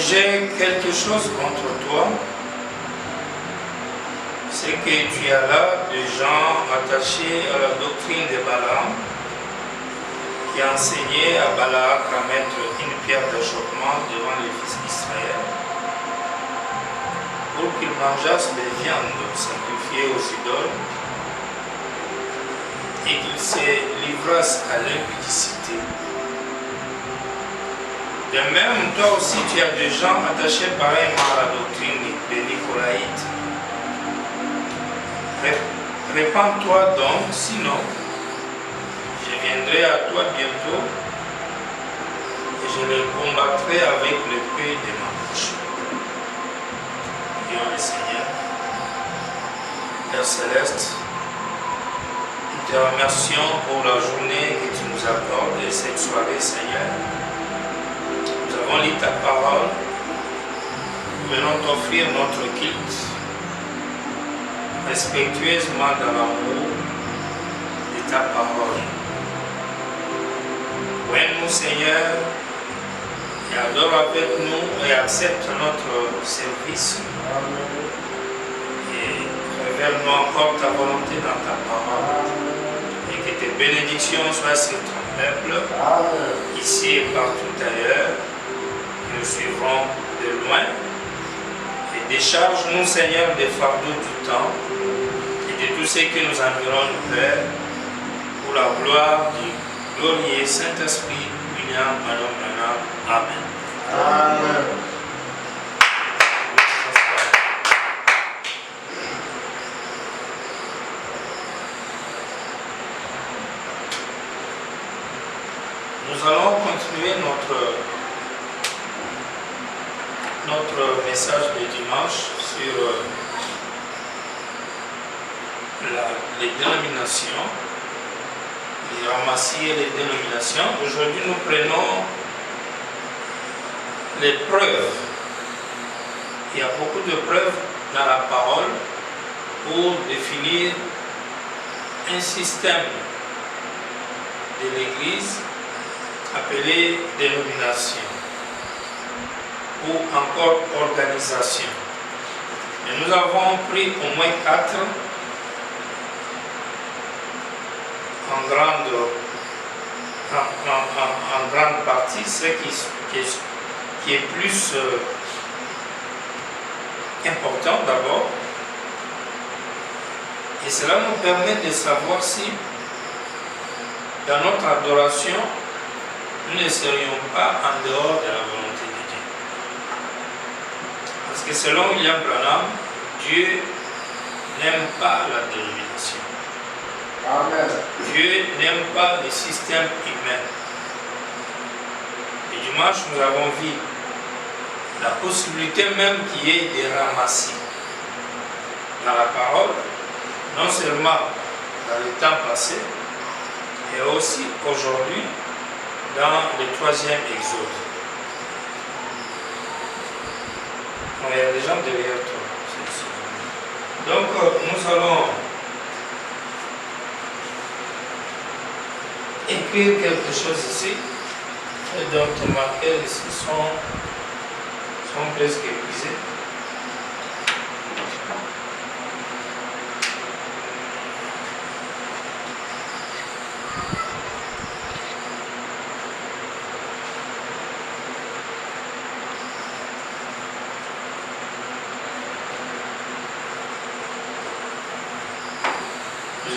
j'ai quelque chose contre toi, c'est que tu as là des gens attachés à la doctrine de Balaam, qui a enseigné à Balak à mettre une pierre d'achoppement devant les fils d'Israël, pour qu'ils mangeassent des viandes sacrifiées aux idoles, et qu'ils se livrassent à l'impudicité. De même, toi aussi, tu as des gens attachés pareillement à la doctrine des Nicolaïtes. Répands-toi donc, sinon, je viendrai à toi bientôt et je les combattrai avec l'épée de ma bouche. Prions le Seigneur. Père Céleste, nous te remercions pour la journée que tu nous accordes et cette soirée, Seigneur. Nous avons lu ta parole. Nous venons t'offrir notre culte respectueusement dans l'amour de ta parole. Prends-nous, Seigneur, et adore avec nous et accepte notre service. Et révèle-nous encore ta volonté dans ta parole. Et que tes bénédictions soient sur ton peuple, ici et partout ailleurs. Nous suivrons de loin. Et décharge-nous, Seigneur, des fardeaux du temps et de tout ce qui nous environne, Père, pour la gloire du glorieux Saint-Esprit, William, Madame, Amen. Amen. Nous allons continuer notre message de dimanche sur les dénominations, les ramassis et les dénominations. Aujourd'hui, nous prenons les preuves. Il y a beaucoup de preuves dans la parole pour définir un système de l'Église appelé dénomination ou encore organisation. Et nous avons pris au moins 4 en grande partie, ce qui est plus important d'abord. Et cela nous permet de savoir si dans notre adoration, nous ne serions pas en dehors de la volonté de Dieu. Parce que selon William Branham, Dieu n'aime pas la dénomination. Amen. Dieu n'aime pas le système humain. Et dimanche, nous avons vu la possibilité même qu'il y ait des ramassis dans la parole, non seulement dans le temps passé, mais aussi aujourd'hui dans le 3e exode. Il y a des gens derrière toi. Donc, nous allons écrire quelque chose ici. Et donc, les marqueurs ici sont presque épuisés.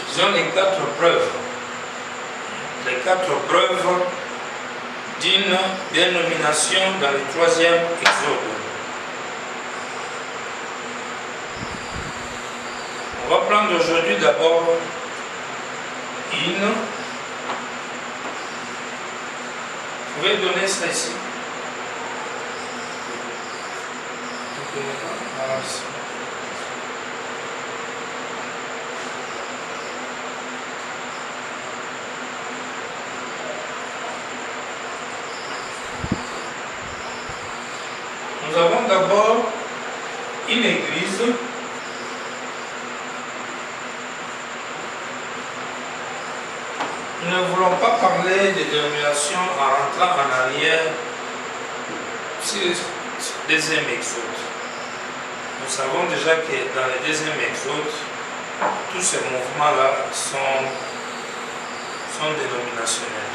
Disons les 4 preuves. Les 4 preuves d'une dénomination dans le 3e exode. On va prendre aujourd'hui d'abord une. Vous pouvez donner ça ici. Nous avons d'abord une église Nous ne voulons pas parler de dénomination en rentrant en arrière sur deuxième exode. Nous savons déjà que dans le deuxième exode, tous ces mouvements-là sont dénominationnels.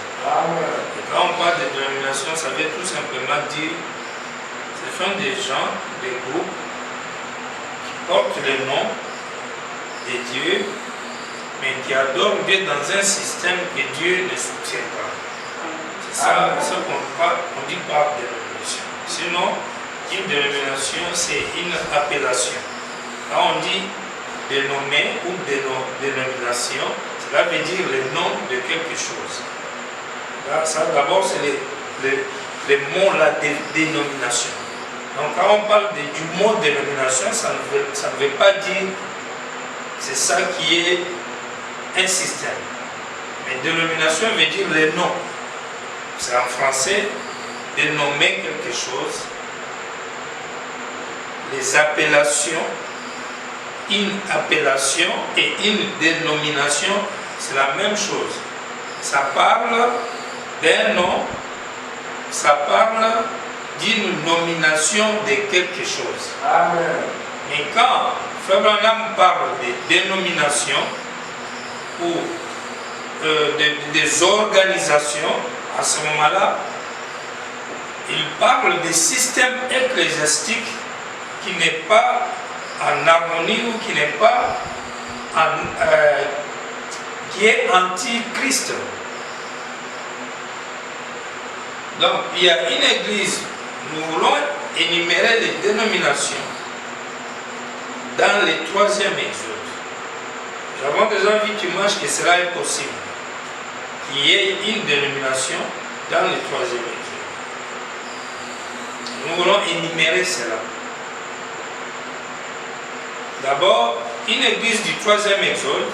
Et quand on parle de dénomination, ça veut tout simplement dire ce sont des gens, des groupes qui portent le nom de Dieu, mais qui adorent Dieu dans un système que Dieu ne soutient pas. C'est ça ce qu'on dit par dénomination. Sinon, une dénomination, c'est une appellation. Quand on dit dénommé ou dénomination, cela veut dire le nom de quelque chose. Là, ça d'abord, c'est les mots, la dénomination. Donc quand on parle du mot dénomination, ça ne veut pas dire c'est ça qui est un système. Mais dénomination veut dire le nom. C'est en français, dénommer quelque chose. Les appellations, une appellation et une dénomination, c'est la même chose. Ça parle d'un nom, ça parle d'une nomination de quelque chose. Amen. Mais quand Frère Branham parle de dénomination ou des organisations, à ce moment-là, il parle des systèmes ecclésiastiques qui n'est pas en harmonie ou qui n'est pas qui est anti-Christ. Donc il y a une église, nous voulons énumérer les dénominations dans le 3e exode. Nous avons déjà vu dimanche que cela est possible, qu'il y ait une dénomination dans le 3e exode. Nous voulons énumérer cela. D'abord, une église du 3e exode,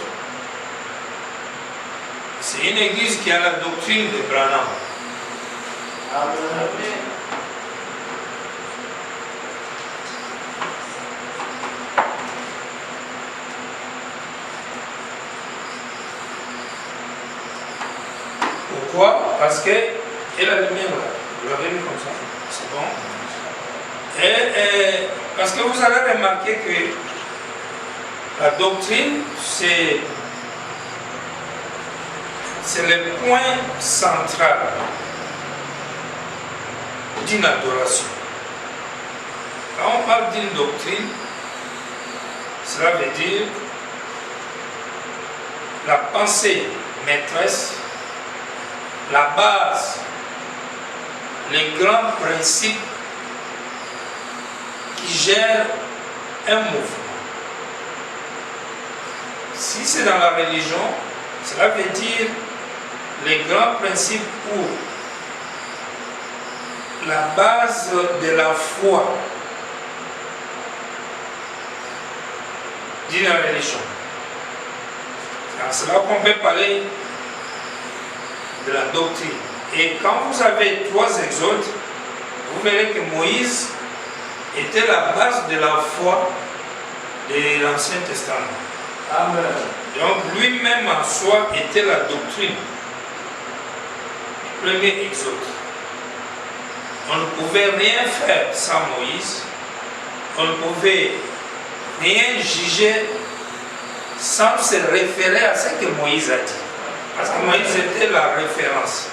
c'est une église qui a la doctrine de Branham. Amen. Pourquoi? Parce que, et la lumière là, vous l'avez mis comme ça, c'est bon. Et parce que vous avez remarqué que la doctrine, c'est le point central d'une adoration. Quand on parle d'une doctrine, cela veut dire la pensée maîtresse, la base, les grands principes qui gèrent un mouvement. Si c'est dans la religion, cela veut dire les grands principes ou la base de la foi d'une religion. C'est là qu'on peut parler de la doctrine. Et quand vous avez 3 exodes, vous verrez que Moïse était la base de la foi de l'Ancien Testament. Amen. Donc lui-même en soi était la doctrine. Premier exode. On ne pouvait rien faire sans Moïse. On ne pouvait rien juger sans se référer à ce que Moïse a dit. Parce que Moïse était la référence.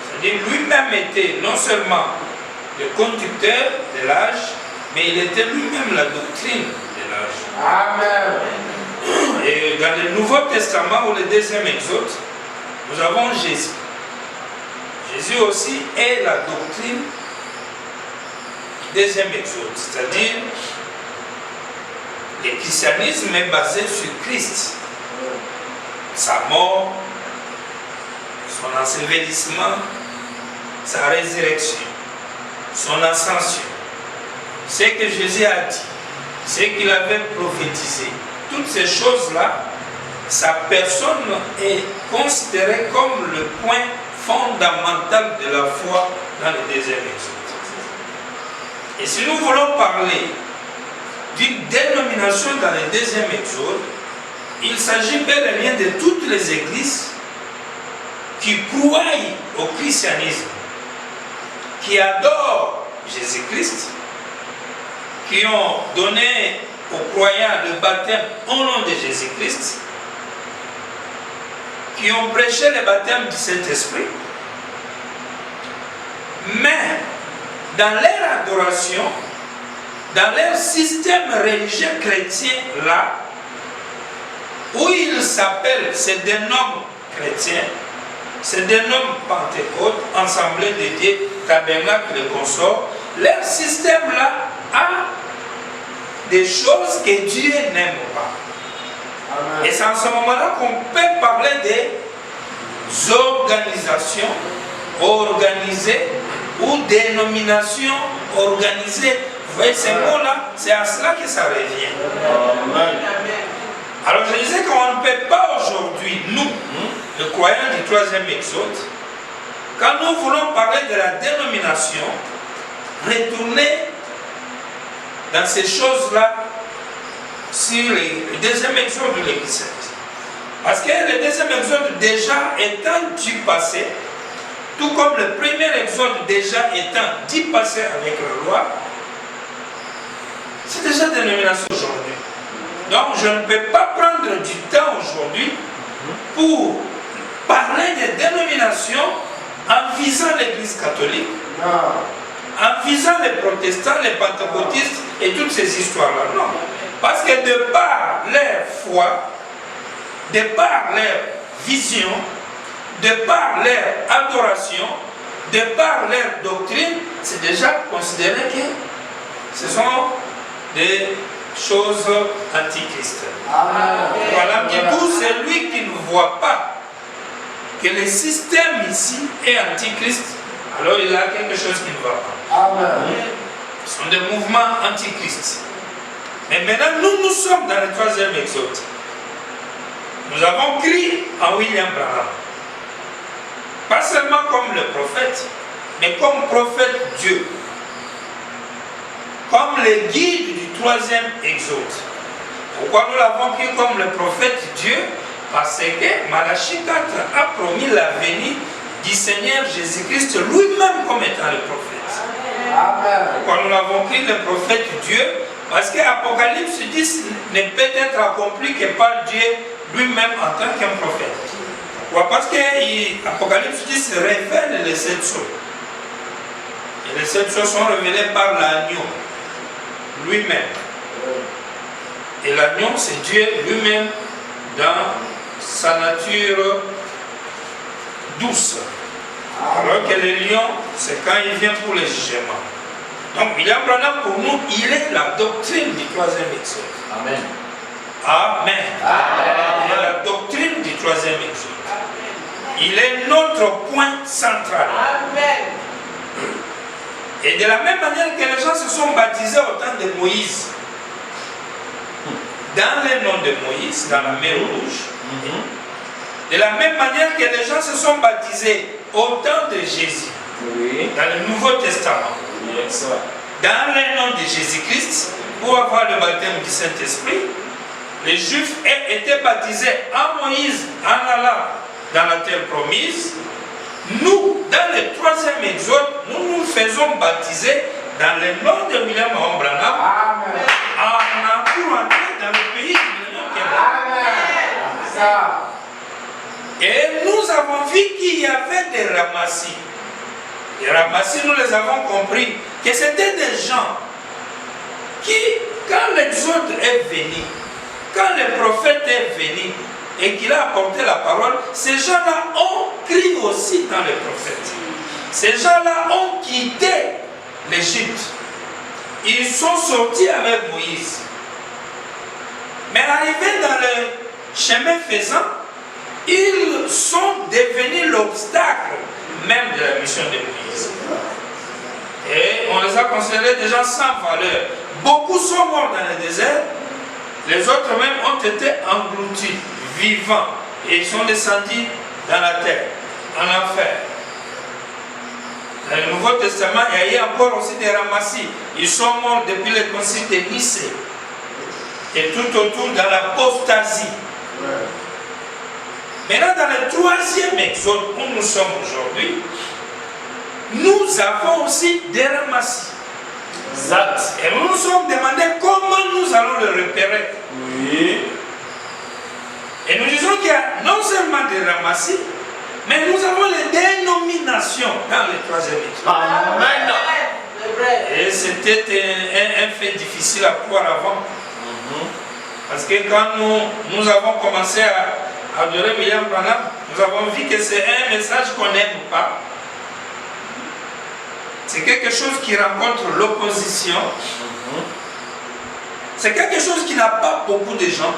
C'est-à-dire lui-même était non seulement le conducteur de l'âge, mais il était lui-même la doctrine de l'âge. Amen. Et dans le Nouveau Testament, ou le 2e exode, nous avons Jésus. Jésus aussi est la doctrine du 2e exode. C'est-à-dire, le christianisme est basé sur Christ. Sa mort, son ensevelissement, sa résurrection, son ascension, ce que Jésus a dit, ce qu'il avait prophétisé, toutes ces choses-là, sa personne est considérée comme le point fondamental de la foi dans le 2e exode. Et si nous voulons parler d'une dénomination dans le 2e exode, il s'agit bel et bien de toutes les églises qui croient au christianisme, qui adorent Jésus-Christ, qui ont donné aux croyants le baptême au nom de Jésus-Christ, qui ont prêché le baptême du Saint-Esprit, mais dans leur adoration, dans leur système religieux chrétien là, où ils s'appellent, c'est des noms chrétiens, c'est des noms Pentecôte, Assemblée de Dieu, Tabernacle et consorts, leur système là a des choses que Dieu n'aime pas. Amen. Et c'est en ce moment-là qu'on peut parler des organisations organisées ou dénominations organisées. Vous voyez ces mots-là, c'est à cela que ça revient. Amen. Alors je disais qu'on ne peut pas aujourd'hui, nous, les croyants du troisième exode, quand nous voulons parler de la dénomination, retourner dans ces choses-là sur le deuxième exode de l'Église sainte. Parce que le deuxième exode déjà étant du passé, tout comme le premier exode déjà étant du passé avec la loi, c'est déjà une dénomination aujourd'hui. Donc je ne peux pas prendre du temps aujourd'hui pour parler de dénomination en visant l'Église catholique, en visant les protestants, les pentecôtistes et toutes ces histoires-là. Non. Parce que de par leur foi, de par leur vision, de par leur adoration, de par leur doctrine, c'est déjà considéré que ce sont des choses antichristes. Voilà, du coup, c'est lui qui ne voit pas que le système ici est antichrist, alors il a quelque chose qui ne va pas. Amen. Ce sont des mouvements antichristes. Mais maintenant, nous sommes dans le troisième exode. Nous avons crié à William Branham. Pas seulement comme le prophète, mais comme prophète Dieu. Comme le guide du troisième exode. Pourquoi nous l'avons pris comme le prophète Dieu? Parce que Malachie 4 a promis la venue du Seigneur Jésus-Christ lui-même comme étant le prophète. Amen. Pourquoi nous l'avons pris le prophète Dieu? Parce que Apocalypse 10 ne peut être accompli que par Dieu lui-même en tant qu'un prophète. Pourquoi? Parce que Apocalypse 10 révèle les 7 choses. Et les 7 choses sont révélées par l'agneau lui-même. Et l'agneau, c'est Dieu lui-même dans sa nature douce. Alors que le lion, c'est quand il vient pour le jugement. Donc, William Branham, pour nous, il est la doctrine du troisième exode. Amen. Amen. Il est la doctrine du troisième exode. Il est notre point central. Amen. Et de la même manière que les gens se sont baptisés au temps de Moïse, dans le nom de Moïse, dans la mer Rouge, de la même manière que les gens se sont baptisés au temps de Jésus, dans le Nouveau Testament, dans le nom de Jésus-Christ, pour avoir le baptême du Saint-Esprit, les Juifs étaient baptisés en Moïse en allant dans la terre promise. Nous, dans le troisième exode, nous nous faisons baptiser dans le nom de William Branham pour entrer dans le pays du Amen. Et nous avons vu qu'il y avait des ramassis. Les ramassis, nous les avons compris que c'était des gens qui, quand l'exode est venu, quand le prophète est venu et qu'il a apporté la parole, ces gens-là ont crié aussi dans le prophète. Ces gens-là ont quitté l'Égypte. Ils sont sortis avec Moïse. Mais arrivés dans le chemin faisant, ils sont devenus l'obstacle même de la mission de Moïse. Et on les a considérés des gens sans valeur. Beaucoup sont morts dans le désert. Les autres même ont été engloutis, vivants. Et ils sont descendus dans la terre, en enfer. Dans le Nouveau Testament, il y a eu encore aussi des ramassis. Ils sont morts depuis le concile de Nicée. Et tout autour dans l'apostasie. Maintenant, dans le troisième exode où nous sommes aujourd'hui, nous avons aussi des ramassis. Exact. Et nous nous sommes demandé allons le repérer. Oui. Et nous disons qu'il y a non seulement des ramassis, mais nous avons les dénominations dans le troisième exode. Amen. Et c'était un fait difficile à croire avant. Parce que quand nous avons commencé à adorer William Branham, nous avons vu que c'est un message qu'on n'aime pas. C'est quelque chose qui rencontre l'opposition. C'est quelque chose qui n'a pas beaucoup de gens.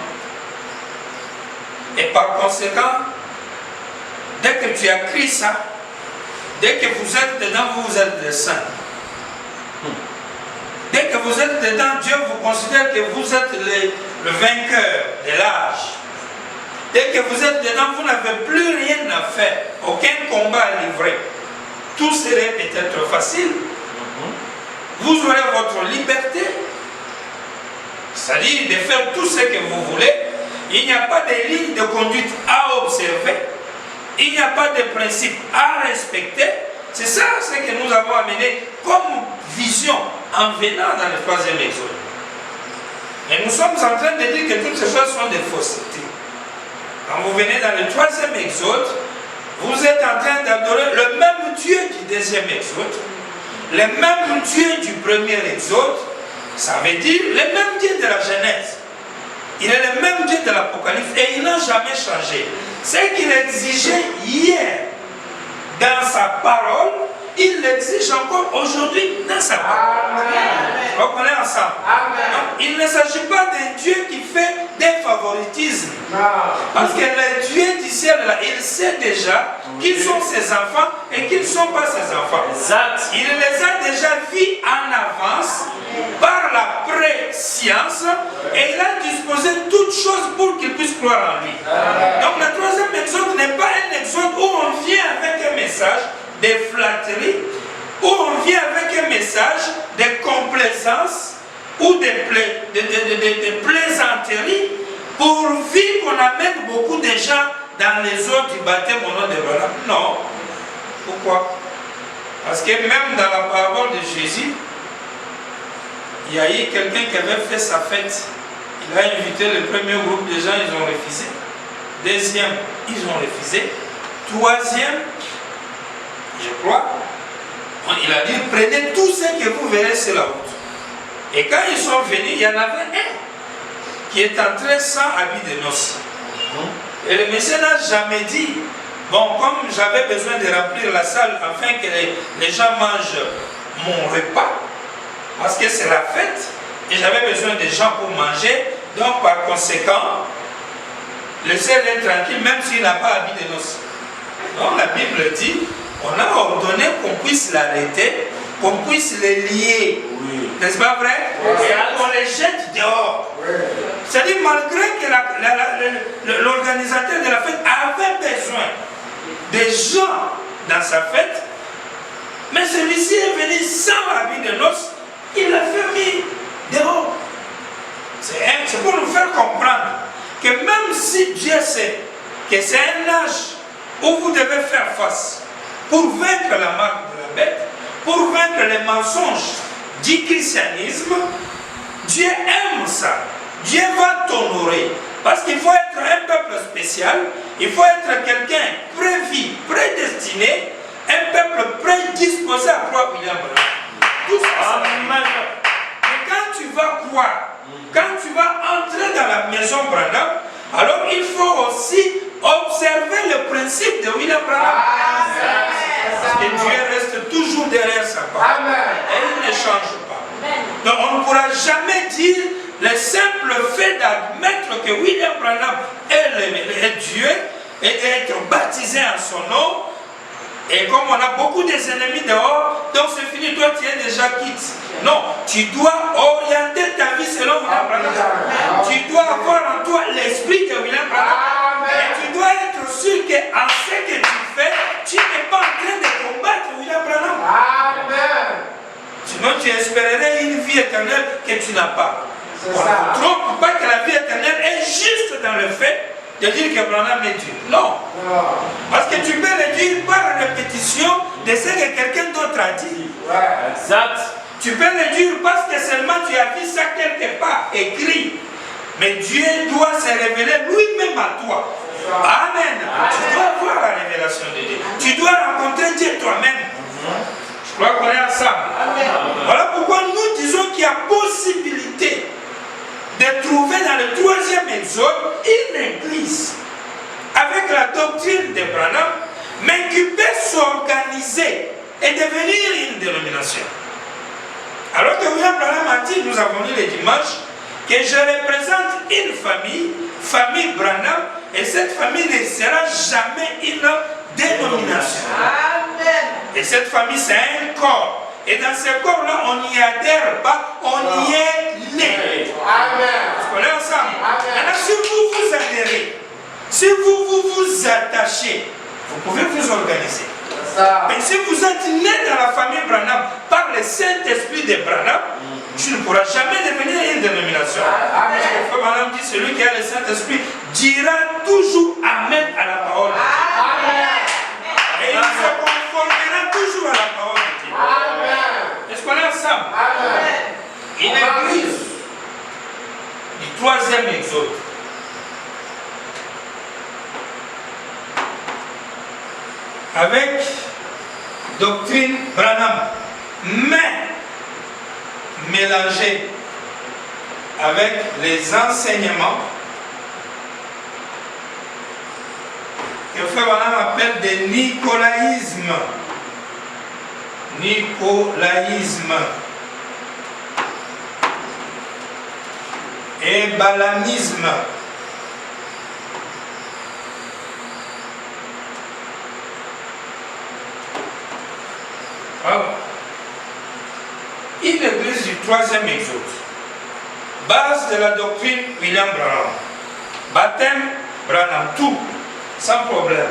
Et par conséquent, dès que tu as écrit ça, dès que vous êtes dedans, vous êtes des saints. Dès que vous êtes dedans, Dieu vous considère que vous êtes le vainqueur de l'âge. Dès que vous êtes dedans, vous n'avez plus rien à faire, aucun combat à livrer. Tout serait peut-être facile. Vous aurez votre liberté, c'est-à-dire de faire tout ce que vous voulez. Il n'y a pas de ligne de conduite à observer. Il n'y a pas de principe à respecter. C'est ça ce que nous avons amené comme vision en venant dans le troisième exode. Et nous sommes en train de dire que toutes ces choses sont des faussetés. Quand vous venez dans le troisième exode, vous êtes en train d'adorer le même Dieu du deuxième exode, le même Dieu du premier exode, ça veut dire le même Dieu de la Genèse. Il est le même Dieu de l'Apocalypse et il n'a jamais changé. Ce qu'il exigeait hier dans sa parole, il l'exige encore aujourd'hui dans sa parole. Donc on est ensemble. Donc, il ne s'agit pas d'un Dieu qui fait des favoritismes. Parce que le Dieu du ciel, là, il sait déjà qui sont ses enfants et qui ne sont pas ses enfants. Exact. Il les a déjà vus en avance par la préscience et il a disposé toutes choses pour qu'ils puissent croire en lui. Donc le troisième exode n'est pas un exode où on vient avec un message de flatterie, où on vient avec un message de complaisance ou de plaisanterie pourvu qu'on amène beaucoup de gens dans les eaux du baptême au nom de Branham. Non. Pourquoi? Parce que même dans la parole de Jésus, il y a eu quelqu'un qui avait fait sa fête. Il a invité le premier groupe de gens, ils ont refusé. Deuxième, ils ont refusé. Troisième, je crois, il a dit, prenez tout ce que vous verrez sur la route. Et quand ils sont venus, il y en avait un qui est entré sans habit de noces. Et le monsieur n'a jamais dit, bon, comme j'avais besoin de remplir la salle afin que les gens mangent mon repas, parce que c'est la fête, et j'avais besoin de gens pour manger, donc par conséquent, laissez-les tranquilles, même s'il n'a pas habit de noces. Donc la Bible dit, on a ordonné qu'on puisse l'arrêter, qu'on puisse les lier. Oui. N'est-ce pas vrai? Oui. Et on les jette dehors. Oui. C'est-à-dire, malgré que l'organisateur de la fête avait besoin des gens dans sa fête, mais celui-ci est venu sans habit de noces, il l'a fait mis dehors. C'est pour nous faire comprendre que même si Dieu sait que c'est un âge où vous devez faire face pour vaincre la marque de la bête, pour vaincre les mensonges du christianisme, Dieu aime ça. Dieu va t'honorer. Parce qu'il faut être un peuple spécial, il faut être quelqu'un prévu, prédestiné, un peuple prédisposé à croire William Branham. Tout ça, mais quand tu vas croire, quand tu vas entrer dans la maison Branham, alors il faut aussi observer le principe de William Branham. Parce que Dieu reste toujours derrière sa parole. Et il ne change pas. Donc on ne pourra jamais dire le simple fait d'admettre que William Branham est Dieu et d'être baptisé en son nom. Et comme on a beaucoup des ennemis dehors, donc c'est fini, toi tu es déjà quitte. Non, tu dois orienter ta vie selon William Branham. Tu dois avoir en toi l'esprit de William Branham. Et tu dois être sûr qu'en ce que tu fais, tu n'es pas en train de combattre William Branham. Amen. Sinon tu espérerais une vie éternelle que tu n'as pas. On ne trompe pas que la vie éternelle est juste dans le fait de dire que Branham est Dieu. Non. Parce que tu peux le dire par répétition de ce que quelqu'un d'autre a dit. Exact. Tu peux le dire parce que seulement tu as vu ça quelque part écrit. Mais Dieu doit se révéler lui-même à toi. Amen. Tu dois avoir la révélation de Dieu. Tu dois rencontrer Dieu toi-même. Je crois qu'on est ensemble. Voilà pourquoi nous disons qu'il y a possibilité de trouver dans le 3e exode une église avec la doctrine de Branham, mais qui peut s'organiser et devenir une dénomination. Alors que William Branham a dit, nous avons lu le dimanche, que je représente une famille, famille Branham, et cette famille ne sera jamais une dénomination. Amen. Et cette famille, c'est un corps. Et dans ce corps-là, on n'y adhère pas, on y est né. Amen. Vous connaissez ensemble? Maintenant, si vous vous adhérez, si vous attachez, vous pouvez vous organiser. Mais si vous êtes né dans la famille Branham par le Saint-Esprit de Branham, tu ne pourras jamais devenir une dénomination. Amen. Comme Branham dit, celui qui a le Saint-Esprit dira toujours Amen à la parole de Dieu. Amen. Et il se conformera toujours à la parole de Dieu. Amen. Est-ce qu'on est ensemble? Amen. Une église du 3e exode. Avec doctrine Branham, mais mélangée avec les enseignements que Frère Branham appelle des nicolaïsmes. Nicolaïsme et balamisme. Alors, une église du 3e exode, base de la doctrine William Branham, baptême Branham, tout, sans problème.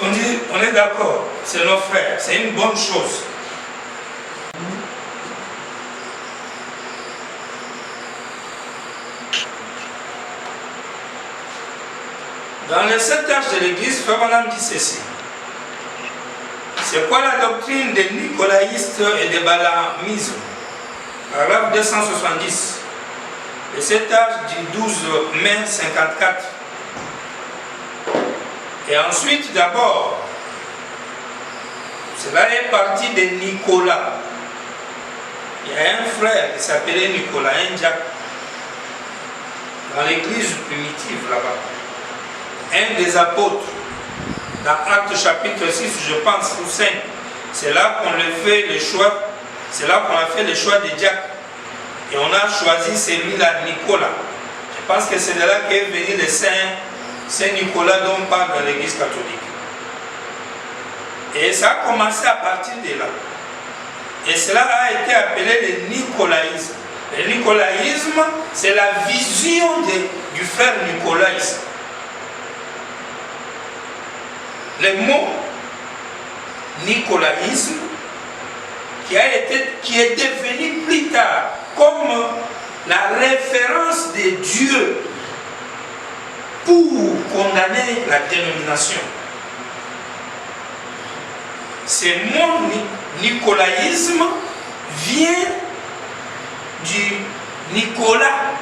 On dit, on est d'accord, c'est nos frères, c'est une bonne chose. Dans les 7 âges de l'église, Frère Branham dit ceci. C'est quoi la doctrine des nicolaïstes et des balamismes? Paragraphe 270. Le 7 âges du 12 mai 54. Et ensuite, d'abord, cela est parti de Nicolas. Il y a un frère qui s'appelait Nicolas, un diacre, dans l'église primitive là-bas. Un des apôtres, dans Actes chapitre 6, je pense, ou 5, c'est là qu'on fait le choix, c'est là qu'on a fait le choix des diacres. Et on a choisi celui-là, Nicolas. Je pense que c'est de là qu'est venu le Saint Nicolas dont on parle dans l'église catholique. Et ça a commencé à partir de là. Et cela a été appelé le nicolaïsme. Le nicolaïsme, c'est la vision du frère Nicolas. Le mot nicolaïsme qui est devenu plus tard comme la référence de Dieu pour condamner la dénomination. Ce mot nicolaïsme vient du Nicolas.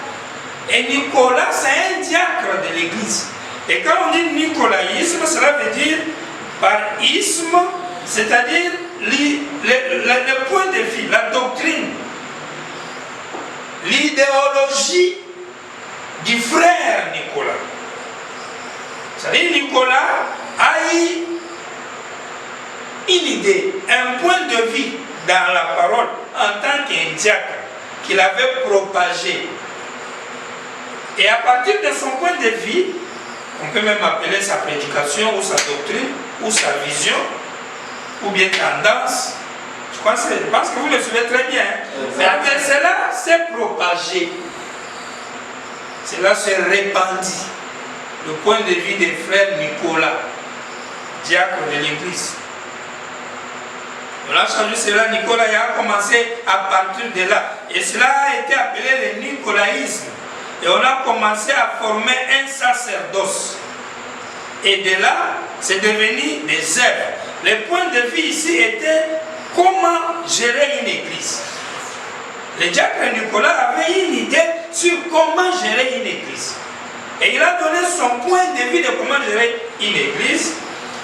Et Nicolas, c'est un diacre de l'église. Et quand on dit nicolaïsme, cela veut dire par isme, c'est-à-dire le point de vue, la doctrine, l'idéologie du frère Nicolas. C'est-à-dire Nicolas a eu une idée, un point de vue dans la parole en tant qu'un diacre qu'il avait propagé. Et à partir de son point de vue, on peut même appeler sa prédication ou sa doctrine ou sa vision ou bien tendance. Je pense que vous le suivez très bien. Mais après cela s'est propagé. Cela s'est répandu. Le point de vue des frères Nicolas, diacre de l'église. On a changé cela, Nicolas a commencé à partir de là. Et cela a été appelé le nicolaïsme. Et on a commencé à former un sacerdoce. Et de là, c'est devenu des œuvres. Le point de vue ici était comment gérer une église. Le diacre Nicolas avait une idée sur comment gérer une église. Et il a donné son point de vue de comment gérer une église.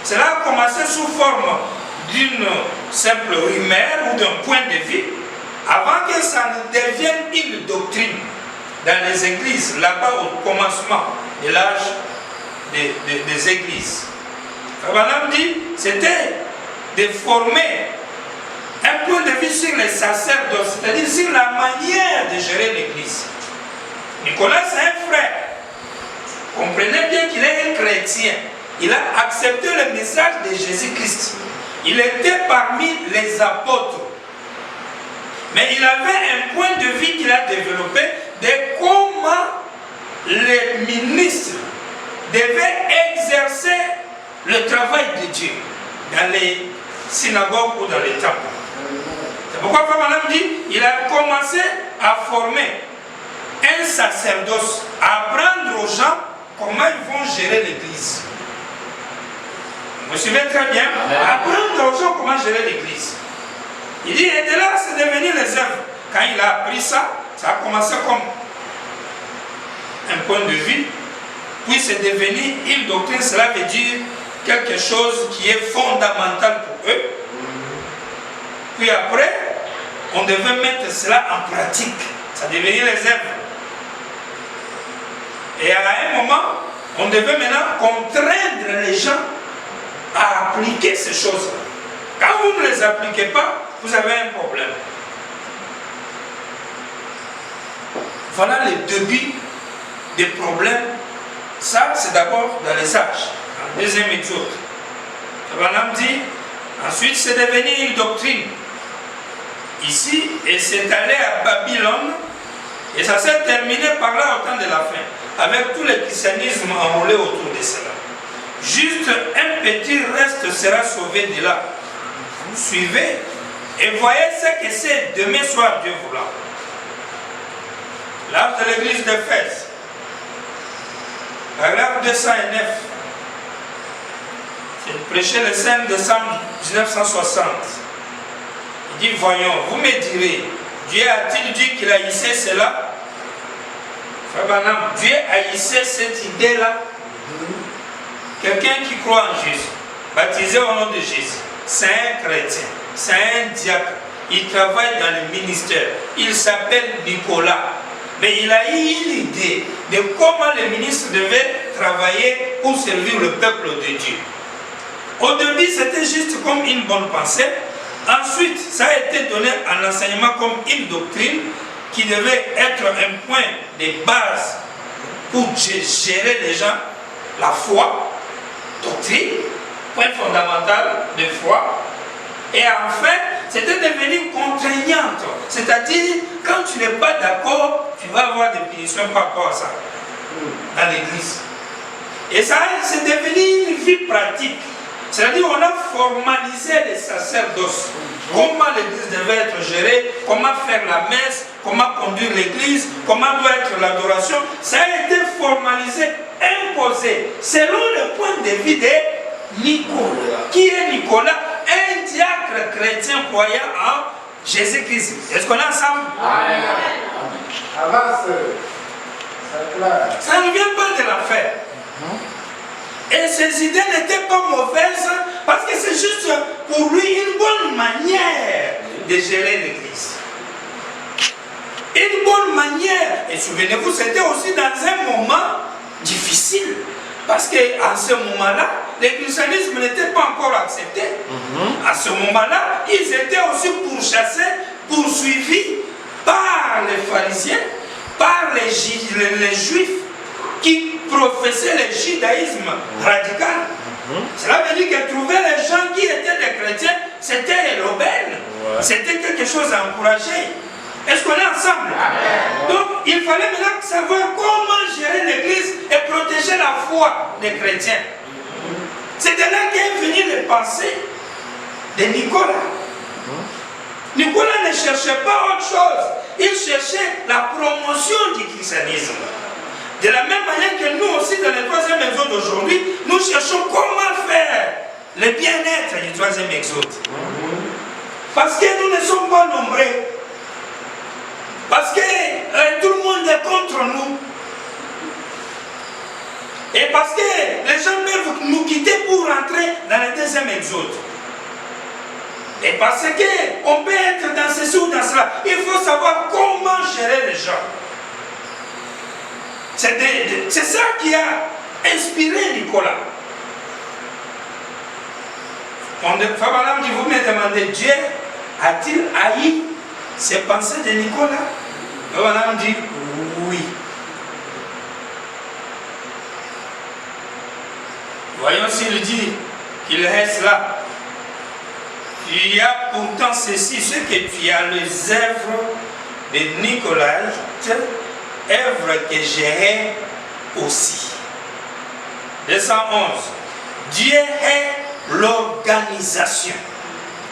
Cela a commencé sous forme d'une simple rumeur ou d'un point de vue, avant que ça ne devienne une doctrine dans les églises, là-bas au commencement de l'âge des églises. Abraham dit, c'était de former un point de vue sur les sacerdotes, c'est-à-dire sur la manière de gérer l'église. Nicolas, c'est un frère. Comprenez bien qu'il est un chrétien. Il a accepté le message de Jésus-Christ. Il était parmi les apôtres. Mais il avait un point de vue qu'il a développé de comment les ministres devaient exercer le travail de Dieu dans les synagogues ou dans les temples. C'est pourquoi Madame dit, il a commencé à former un sacerdoce, à apprendre aux gens comment ils vont gérer l'église. Vous me suivez très bien? Apprendre aux gens comment gérer l'église. Il dit, et de là, c'est devenu les œuvres. Quand il a appris ça, ça a commencé comme un point de vue, puis c'est devenu une doctrine, cela veut dire quelque chose qui est fondamental pour eux. Puis après, on devait mettre cela en pratique. Ça devenait les œuvres. Et à un moment, on devait maintenant contraindre les gens à appliquer ces choses-là. Quand vous ne les appliquez pas, vous avez un problème. Voilà le début des problèmes. Ça, c'est d'abord dans les âges. En deuxième Exode. Abraham dit, ensuite, c'est devenu une doctrine. Ici, et c'est allé à Babylone, et ça s'est terminé par là au temps de la fin, avec tout le christianisme enroulé autour de cela. Juste un petit reste sera sauvé de là. Vous suivez et voyez ce que c'est demain soir, Dieu voulant. L'âge de l'église d'Éphèse, paragraphe 209. J'ai prêché le 5 décembre 1960. Il dit, voyons, vous me direz, Dieu a-t-il dit qu'il haïssait cela? Dieu haïssait cette idée-là. Quelqu'un qui croit en Jésus, baptisé au nom de Jésus, c'est un chrétien, c'est un diacre, il travaille dans le ministère, il s'appelle Nicolas. Mais il a eu une idée de comment le ministre devait travailler pour servir le peuple de Dieu. Au début, c'était juste comme une bonne pensée. Ensuite, ça a été donné en enseignement comme une doctrine qui devait être un point de base pour gérer les gens, la foi, doctrine, point fondamental de foi. Et enfin, c'était devenu contraignante. C'est-à-dire, quand tu n'es pas d'accord, tu vas avoir des punitions par rapport à ça, dans l'église. Et ça, c'est devenu une vie pratique. C'est-à-dire, on a formalisé les sacerdoces. Comment l'église devait être gérée, comment faire la messe, comment conduire l'église, comment doit être l'adoration. Ça a été formalisé, imposé, selon le point de vue de Nicolas. Qui est Nicolas? Un diacre chrétien croyant en Jésus-Christ. Est-ce qu'on est ensemble? Amen. Avance. Ça ne vient pas de la fête. Et ces idées n'étaient pas mauvaises parce que c'est juste pour lui une bonne manière de gérer l'église. Une bonne manière. Et souvenez-vous, c'était aussi dans un moment difficile. Parce qu'à ce moment-là, le christianisme n'était pas encore accepté. À ce moment-là, ils étaient aussi pourchassés, poursuivis par les pharisiens, par les juifs qui professaient le judaïsme radical. Cela veut dire que trouver les gens qui étaient des chrétiens, c'était l'aubaine. C'était quelque chose à encourager. Est-ce qu'on est ensemble? Donc, il fallait maintenant savoir comment gérer l'église et protéger la foi des chrétiens. C'est de là qu'est venue les pensées de Nicolas. Nicolas ne cherchait pas autre chose. Il cherchait la promotion du christianisme. De la même manière que nous aussi, dans le troisième exode d'aujourd'hui, nous cherchons comment faire le bien-être du troisième exode. Parce que nous ne sommes pas nombreux. Parce que tout le monde est contre nous. Et parce que les gens peuvent nous quitter pour rentrer dans le deuxième exode. Et parce qu'on peut être dans ceci ou dans cela. Il faut savoir comment gérer les gens. C'est ça qui a inspiré Nicolas. Fabalam dit, vous me demandez, Dieu a-t-il haï ces pensées de Nicolas? Fabalam dit, oui. Voyons s'il dit qu'il reste là. Il y a pourtant ceci, ce que tu as les œuvres de Nicolas, œuvres que j'ai aussi. 211. Dieu est l'organisation.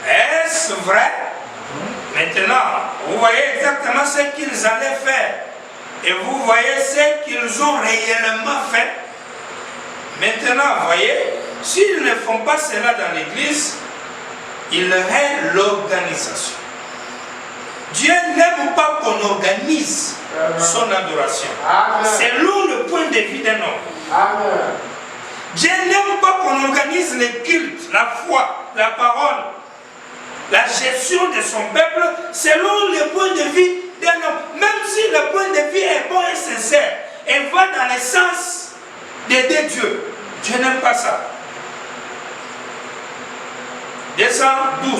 Est-ce vrai? Maintenant, vous voyez exactement ce qu'ils allaient faire. Et vous voyez ce qu'ils ont réellement fait. Maintenant, vous voyez, s'ils ne font pas cela dans l'église, il est l'organisation. Dieu n'aime pas qu'on organise son adoration. Selon le point de vue d'un homme. Dieu n'aime pas qu'on organise les cultes, la foi, la parole, la gestion de son peuple selon le point de vue d'un homme. Même si le point de vue est bon et sincère, et va dans le sens d'aider Dieu. Dieu n'aime pas ça. 212.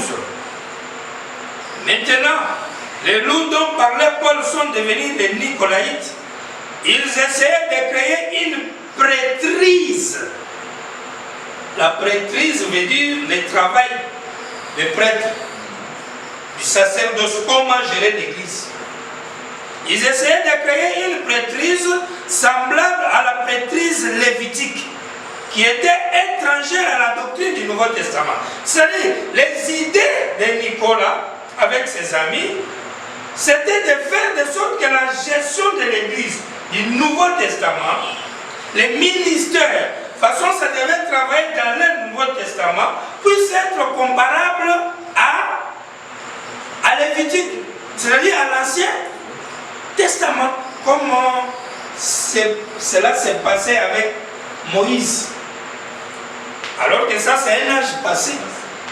Maintenant, les loups dont parlait Paul sont devenus les Nicolaïtes. Ils essayaient de créer une prêtrise. La prêtrise veut dire le travail des prêtres, du sacerdoce, comment gérer l'église. Ils essayaient de créer une prêtrise semblable à la prêtrise lévitique, qui était étrangère à la doctrine du Nouveau Testament. C'est-à-dire, les idées de Nicolas, avec ses amis, c'était de faire de sorte que la gestion de l'église du Nouveau Testament, les ministères, de toute façon, ça devait travailler dans le Nouveau Testament, puisse être comparable à Lévitique, c'est-à-dire à l'Ancien Testament, comme cela s'est passé avec Moïse. Alors que ça, c'est un âge passé.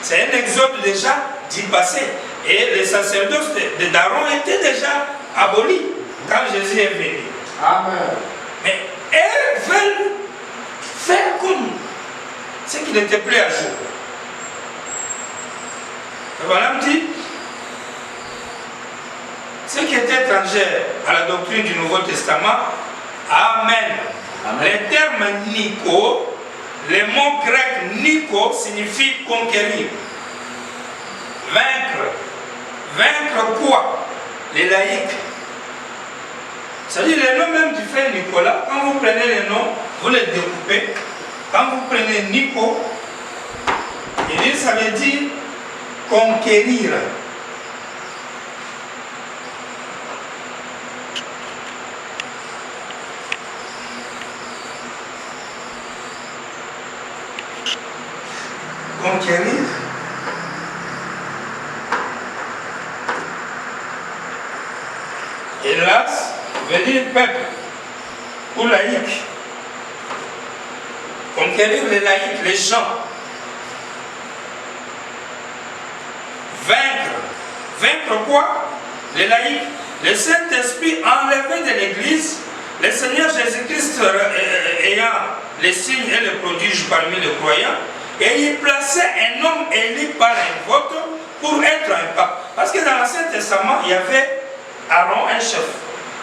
C'est un exode déjà du passé. Et le sacerdoce d'Aaron était déjà aboli quand Jésus est venu. Amen. Mais elles veulent faire comme ce qui n'était plus à jour. Le bonhomme dit, ce qui est étranger à la doctrine du Nouveau Testament, Amen. Amen. Le terme Nico, le mot grec Nico signifie conquérir, vaincre. Vaincre quoi? Les laïcs. C'est-à-dire le nom même du frère Nicolas, quand vous prenez les noms, vous les découpez. Quand vous prenez Nico, ça veut dire conquérir. Conquérir. Hélas, veut dire peuple ou laïc. Conquérir les laïcs, les gens. Vaincre. Vaincre quoi? Les laïcs. Le Saint-Esprit enlevé de l'Église, le Seigneur Jésus-Christ ayant les signes et les prodiges parmi les croyants, et il plaçait un homme élu par un vote pour être un pape. Parce que dans l'Ancien Testament, il y avait Aaron, un chef.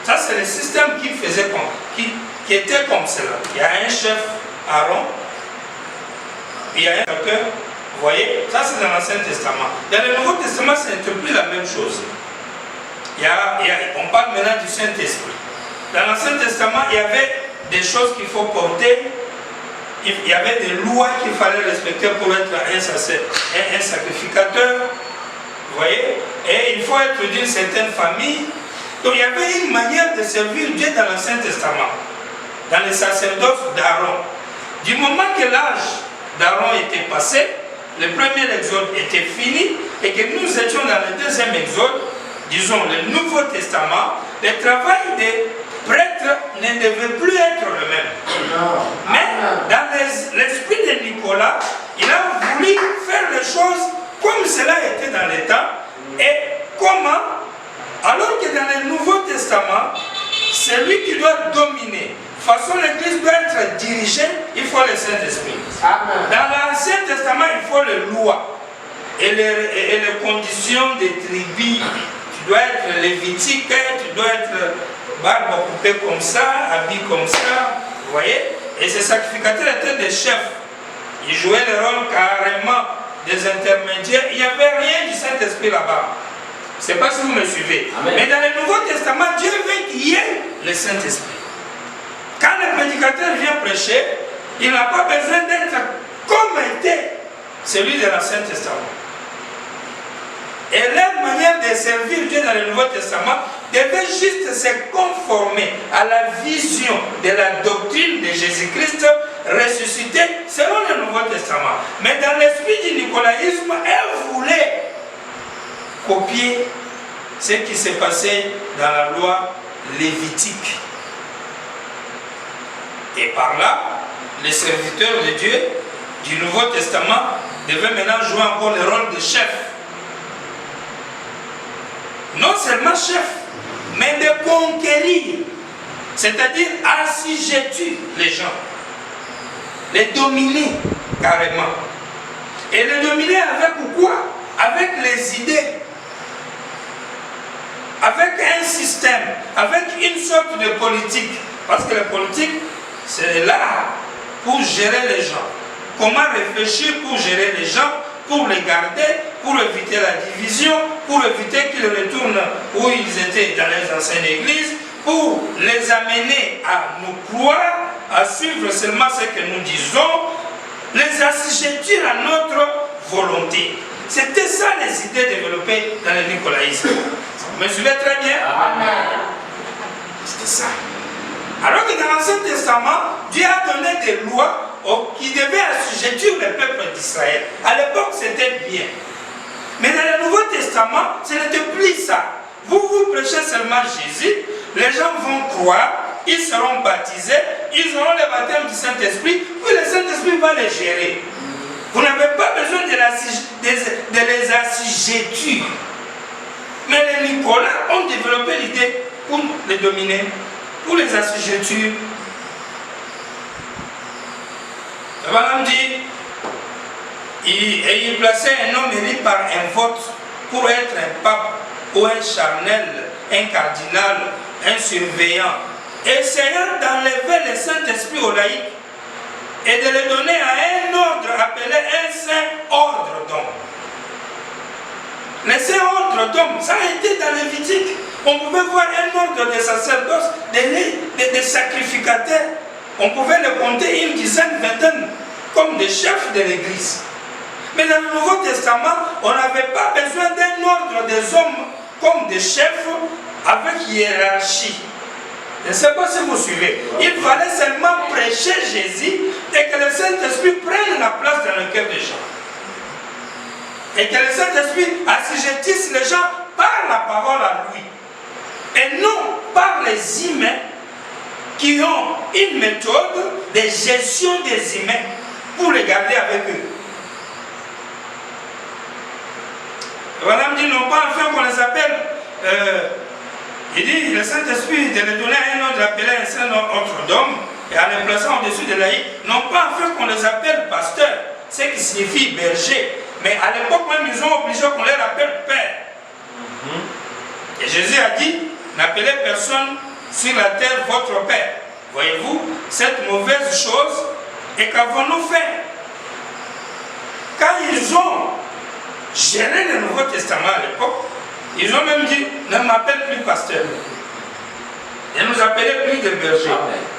Ça, c'est le système qui faisait qui était comme cela. Il y a un chef, Aaron, il y a un docteur. Vous voyez, ça c'est dans l'Ancien Testament. Dans le Nouveau Testament, c'est un peu plus la même chose. On parle maintenant du Saint-Esprit. Dans l'Ancien Testament, il y avait des choses qu'il faut porter. Il y avait des lois qu'il fallait respecter pour être un sacrificateur. Vous voyez? Et il faut être d'une certaine famille. Donc il y avait une manière de servir Dieu dans l'Ancien Testament, dans le sacerdoce d'Aaron. Du moment que l'âge d'Aaron était passé, le premier exode était fini et que nous étions dans le deuxième exode, disons, le Nouveau Testament, le travail des prêtres ne devait plus être le même. Mais dans l'esprit de Nicolas, il a voulu faire les choses comme cela était dans les temps. Et comment? Alors que dans le Nouveau Testament, c'est lui qui doit dominer. De toute façon, l'Église doit être dirigée, il faut le Saint-Esprit. Dans l'Ancien Testament, il faut les lois et les conditions des tribus. Tu dois être lévitique, tu dois être barbe coupée comme ça, habillé comme ça, vous voyez? Et ces sacrificateurs étaient des chefs. Ils jouaient le rôle carrément des intermédiaires. Il n'y avait rien du Saint-Esprit là-bas. Je ne sais pas si vous me suivez. Amen. Mais dans le Nouveau Testament, Dieu veut qu'il y ait le Saint-Esprit. Quand le prédicateur vient prêcher, il n'a pas besoin d'être comme était celui de l'Ancien Testament. Et leur manière de servir Dieu dans le Nouveau Testament devait juste se conformer à la vision de la doctrine de Jésus-Christ ressuscité selon le Nouveau Testament. Mais dans l'esprit du nicolaïsme, elle voulait copier ce qui s'est passé dans la loi lévitique. Et par là, les serviteurs de Dieu du Nouveau Testament devaient maintenant jouer encore le rôle de chef. Non seulement chef, mais de conquérir, c'est-à-dire assujettir les gens, les dominer carrément. Et les dominer avec quoi? Avec les idées, avec un système, avec une sorte de politique. Parce que la politique, c'est là pour gérer les gens. Comment réfléchir pour gérer les gens, pour les garder, pour éviter la division, pour éviter qu'ils retournent où ils étaient dans les anciennes églises, pour les amener à nous croire, à suivre seulement ce que nous disons, les assujettir à notre volonté. C'était ça les idées développées dans le nicolaïsme. Vous me suivez très bien? Amen. C'était ça. Alors que dans l'Ancien Testament, Dieu a donné des lois qui devaient assujettir le peuple d'Israël. À l'époque, c'était bien. Mais dans le Nouveau Testament, ce n'était plus ça. Vous prêchez seulement Jésus, les gens vont croire, ils seront baptisés, ils auront le baptême du Saint-Esprit, puis le Saint-Esprit va les gérer. Vous n'avez pas besoin de les assujettir. Mais les Nicolas ont développé l'idée pour les dominer, pour les assujettir. Abraham dit, il plaçait un homme élu par un vote pour être un pape ou un charnel, un cardinal, un surveillant, essayant d'enlever le Saint-Esprit au laïc et de le donner à un ordre appelé un saint ordre d'homme. Le saint ordre d'homme, ça a été dans Lévitique. On pouvait voir un ordre de sacerdoce, des sacrificateurs. On pouvait le compter une dizaine, vingtaine, comme des chefs de l'église. Mais dans le Nouveau Testament, on n'avait pas besoin d'un ordre des hommes comme des chefs avec hiérarchie. Je ne sais pas si vous suivez. Il fallait seulement prêcher Jésus et que le Saint-Esprit prenne la place dans le cœur des gens. Et que le Saint-Esprit assujettisse les gens par la parole à lui. Et non par les humains qui ont une méthode de gestion des humains pour les garder avec eux. Voilà, me dit non pas enfin qu'on les appelle, il dit le Saint-Esprit de les donner à un ordre appelé un saint ordre d'homme et en les plaçant au-dessus de laïcs, non pas enfin qu'on les appelle pasteurs, ce qui signifie berger, mais à l'époque même ils ont obligé qu'on les appelle père. Et Jésus a dit, n'appelez personne sur la terre votre père. Voyez-vous, cette mauvaise chose, et qu'avons-nous fait? Quand ils ont géré le Nouveau Testament à l'époque, ils ont même dit, ne m'appelle plus pasteur. Ne nous appelez plus de berger.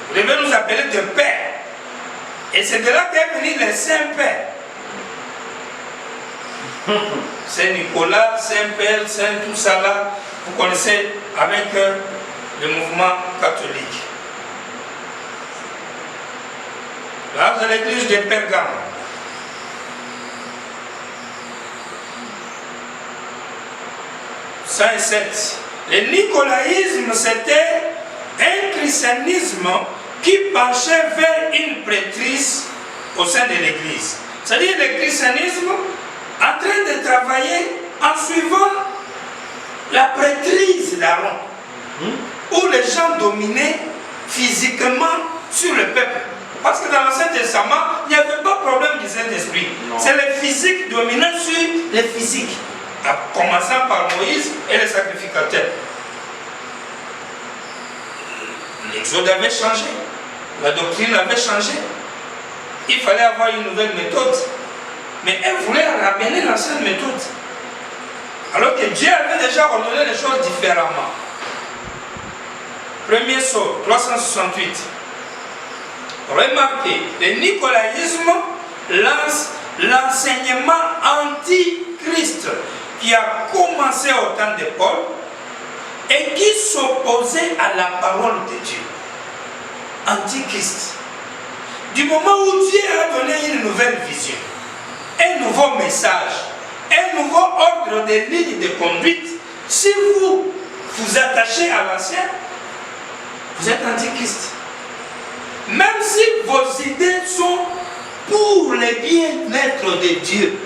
Vous devez nous appeler de père. Et c'est de là qu'est venu le Saint-Père. Saint Nicolas, Saint-Père, Saint tout ça là, vous connaissez avec le mouvement catholique. Là, vous avez l'église de Pergame. 107. Le nicolaïsme, c'était un christianisme qui penchait vers une prêtrise au sein de l'Église. C'est-à-dire le christianisme en train de travailler en suivant la prêtrise d'Aaron, où les gens dominaient physiquement sur le peuple. Parce que dans l'Ancien Testament, il n'y avait pas de problème du Saint-Esprit. C'est le physique dominant sur le physique, en commençant par Moïse et les sacrificateurs. L'Exode avait changé, la doctrine avait changé. Il fallait avoir une nouvelle méthode. Mais elle voulait ramener l'ancienne méthode. Alors que Dieu avait déjà ordonné les choses différemment. Premier saut, 368. Remarquez, le nicolaïsme lance l'enseignement anti-Christ qui a commencé au temps de Paul et qui s'opposait à la parole de Dieu. Antichrist. Du moment où Dieu a donné une nouvelle vision, un nouveau message, un nouveau ordre de ligne de conduite, si vous vous attachez à l'ancien, vous êtes antichrist. Même si vos idées sont pour le bien-être de Dieu.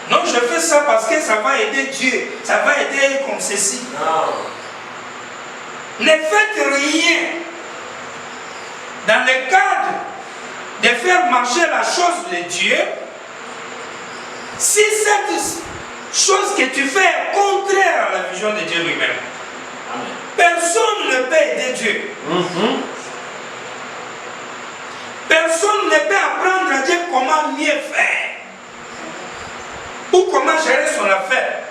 Non, je fais ça parce que ça va aider Dieu, ça va aider comme ceci. Ne faites rien dans le cadre de faire marcher la chose de Dieu si cette chose que tu fais est contraire à la vision de Dieu lui-même. Personne ne peut aider Dieu. Personne ne peut apprendre à Dieu comment mieux faire ou comment gérer son affaire.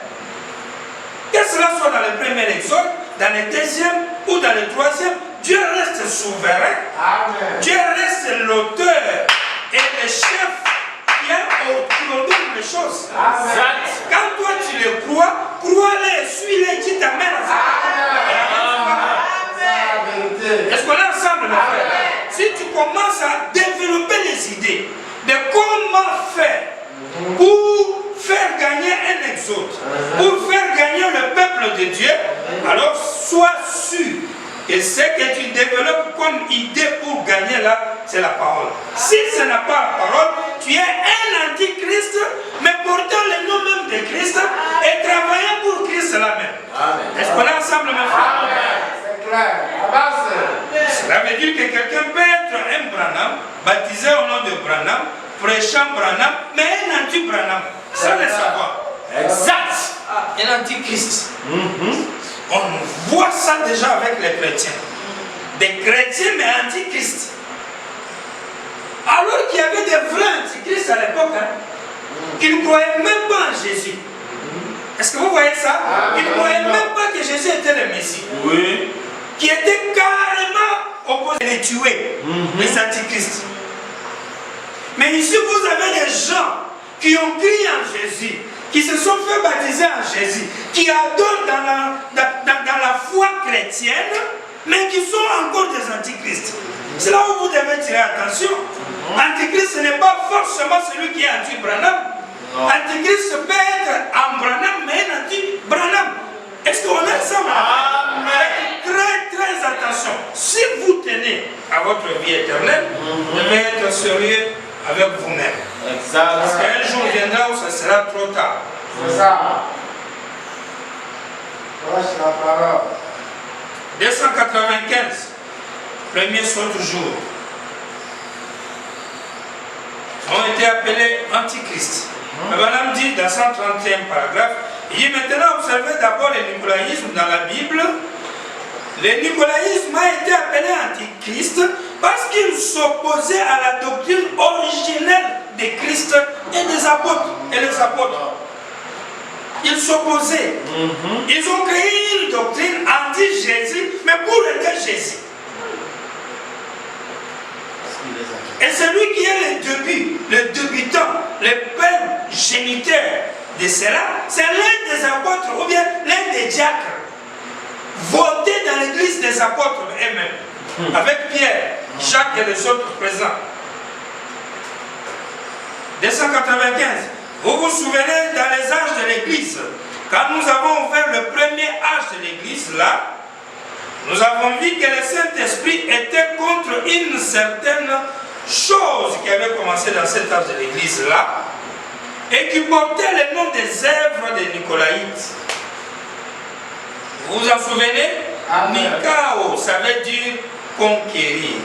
Que cela soit dans le premier exode, dans le deuxième ou dans le troisième, Dieu reste souverain. Amen. Dieu reste l'auteur et le chef qui ordonne les choses. Amen. Quand toi tu le crois, crois-le, suis-le, qui t'amène à ça. Est-ce qu'on est ensemble, mes frères? Si tu commences à développer les idées de comment faire pour faire gagner un exode, pour faire gagner le peuple de Dieu, alors sois sûr que ce que tu développes comme idée pour gagner là, c'est la parole. Si ce n'est pas la parole, tu es un antichrist, mais portant le nom même de Christ et travaillant pour Christ là-même. Est-ce qu'on est ensemble, mes frères? C'est clair. Cela veut dire que quelqu'un peut être un Branham, baptisé au nom de Branham, prêchant Branham, mais un anti-Branham, sans le savoir. Exact. Un antichrist. On voit ça déjà avec les chrétiens. Des chrétiens, mais antichrists. Alors qu'il y avait des vrais antichrists à l'époque, qui ne croyaient même pas en Jésus. Est-ce que vous voyez ça? Ils ne croyaient même pas que Jésus était le Messie. Oui. Qui étaient carrément opposés à les tuer, les antichrists. Mais ici, vous avez des gens qui ont cru en Jésus, qui se sont fait baptiser en Jésus, qui adorent dans la foi chrétienne, mais qui sont encore des antichrists. C'est là où vous devez tirer attention. Antichrist, ce n'est pas forcément celui qui est anti-Branham. Antichrist peut être en Branham, mais un anti-Branham. Est-ce qu'on est ensemble? Très, très attention. Si vous tenez à votre vie éternelle, vous devez être sérieux avec vous-même. Parce qu'un jour viendra où ça sera trop tard. C'est ça. Proche la parole. 295. Premier saut toujours. Ont été appelés antichrists. Le Branham dit dans 131 paragraphe, il dit maintenant observez d'abord le nicolaïsme dans la Bible. Le nicolaïsme a été appelé antichrist parce qu'il s'opposait à la doctrine originelle de Christ et des apôtres et les apôtres. Ils s'opposaient. Ils ont créé une doctrine anti-Jésus, mais pour aider Jésus. Et celui qui est le début, le débutant, le père géniteur de cela, c'est l'un des apôtres ou bien l'un des diacres, voté dans l'église des apôtres eux-mêmes, avec Pierre, Jacques et les autres présents. 295. Vous vous souvenez dans les âges de l'Église, quand nous avons ouvert le premier âge de l'Église là, nous avons vu que le Saint-Esprit était contre une certaine chose qui avait commencé dans cet âge de l'Église là, et qui portait le nom des œuvres des Nicolaïtes. Vous vous en souvenez? Nikao, ça veut dire conquérir.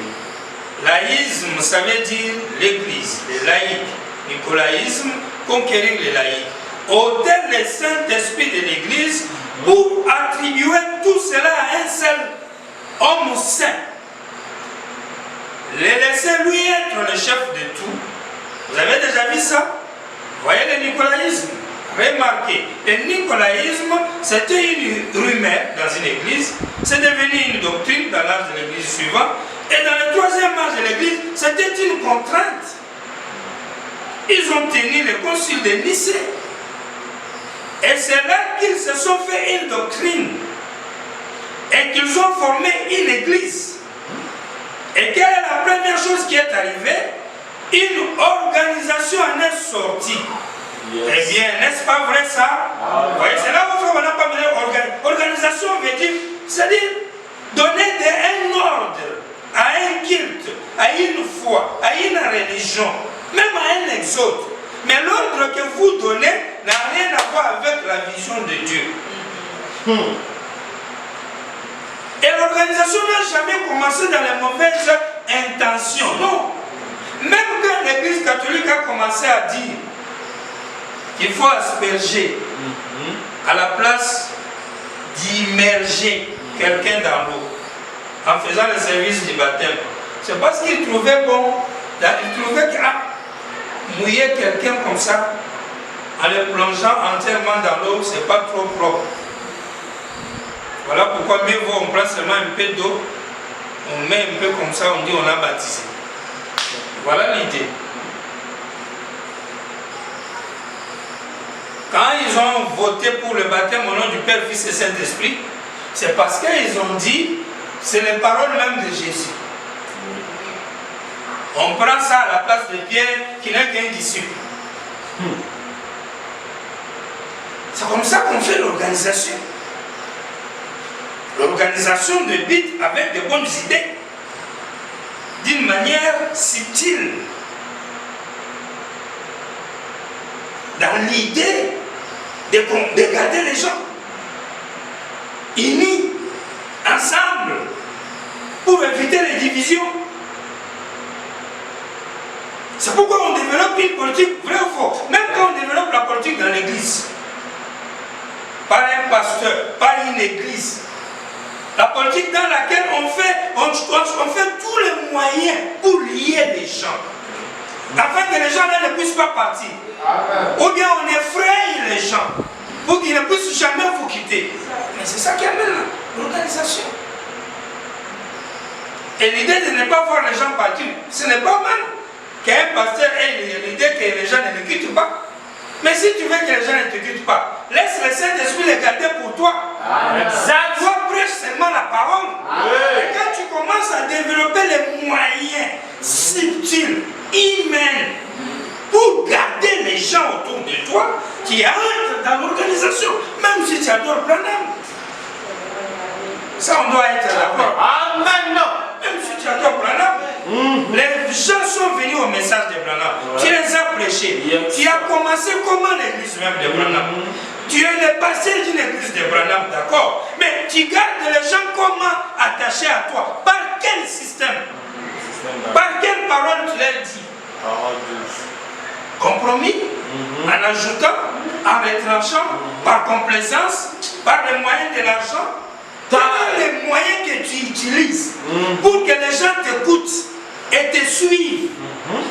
Laïsme, ça veut dire l'Église, les laïcs. Nicolaïsme, conquérir les laïcs. Ôter le Saint-Esprit de l'Église pour attribuer tout cela à un seul homme saint. Le laisser lui être le chef de tout. Vous avez déjà vu ça? Voyez le nicolaïsme. Remarquez, le nicolaïsme, c'était une rumeur dans une église, c'est devenu une doctrine dans l'âge de l'église suivant, et dans le troisième âge de l'église, c'était une contrainte. Ils ont tenu le concile de Nicée. Et c'est là qu'ils se sont fait une doctrine et qu'ils ont formé une église. Et quelle est la première chose qui est arrivée? Une organisation en est sortie. Yes. Eh bien, n'est-ce pas vrai ça? Vous voyez, c'est là où on n'a pas mis organisation veut dire, c'est-à-dire donner un ordre à un culte, à une foi, à une religion, même à un exode. Mais l'ordre que vous donnez n'a rien à voir avec la vision de Dieu. Et l'organisation n'a jamais commencé dans les mauvaises intentions. Non. Même quand l'Église catholique a commencé à dire qu'il faut asperger à la place d'immerger quelqu'un dans l'eau en faisant le service du baptême, c'est parce qu'il trouvait bon, il trouvait qu'à mouiller quelqu'un comme ça, en le plongeant entièrement dans l'eau, c'est pas trop propre. Voilà pourquoi mieux vaut, on prend seulement un peu d'eau, on met un peu comme ça, on dit on a baptisé. Voilà l'idée. Quand ils ont voté pour le baptême au nom du Père, Fils et Saint-Esprit, c'est parce qu'ils ont dit, c'est les paroles même de Jésus. On prend ça à la place de Pierre, qui n'est qu'un disciple. C'est comme ça qu'on fait l'organisation. L'organisation débute avec de bonnes idées, d'une manière subtile, dans l'idée de garder les gens unis, ensemble, pour éviter les divisions. C'est pourquoi on développe une politique, vrai ou faux, même quand on développe la politique dans l'église, par un pasteur, par une église, la politique dans laquelle on fait tous les moyens pour lier les gens, afin que les gens là ne puissent pas partir. Ou bien on effraie les gens pour qu'ils ne puissent jamais vous quitter. Mais c'est ça qui amène l'organisation. Et l'idée de ne pas voir les gens partir, ce n'est pas mal qu'un pasteur ait l'idée que les gens ne le quittent pas. Mais si tu veux que les gens ne te quittent pas, laisse le Saint-Esprit les garder pour toi. Exact. Toi, prêche seulement la parole. Et quand tu commences à développer les moyens subtils, humains, pour garder les gens autour de toi, qui entrent dans l'organisation, même si tu adores Branham. Ça, on doit être d'accord. Amen. Même si tu adores Branham, les gens sont venus au message de Branham. Tu les as prêchés. Tu as commencé comment l'église même de Branham? Tu es le pasteur d'une église de Branham, d'accord? Mais tu gardes les gens comment attachés à toi? Par quel système? Par quelle parole tu leur dis? Compromis, en ajoutant, en retranchant, par complaisance, par les moyens de l'argent. Quels sont les moyens que tu utilises pour que les gens t'écoutent et te suivent?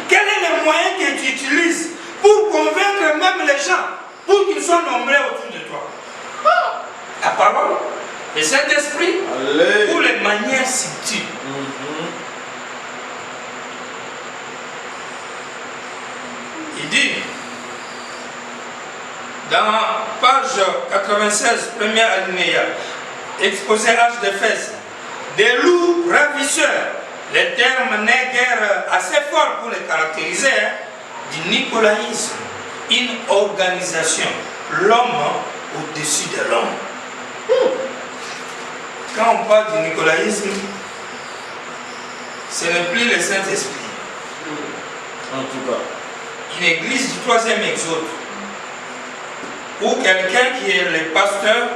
Quel est le moyen que tu utilises pour convaincre même les gens, pour qu'ils soient nombreux autour de toi? La parole, le Saint-Esprit, ou les manières subtiles. Il dit, dans page 96, premier alinéa, exposé H d'Éphèse, des loups ravisseurs, le terme n'est guère assez fort pour les caractériser, hein. du nicolaïsme une organisation, l'homme au-dessus de l'homme. Quand on parle du nicolaïsme, ce n'est plus le Saint-Esprit. En tout cas. Une église du 3e exode, où quelqu'un qui est le pasteur,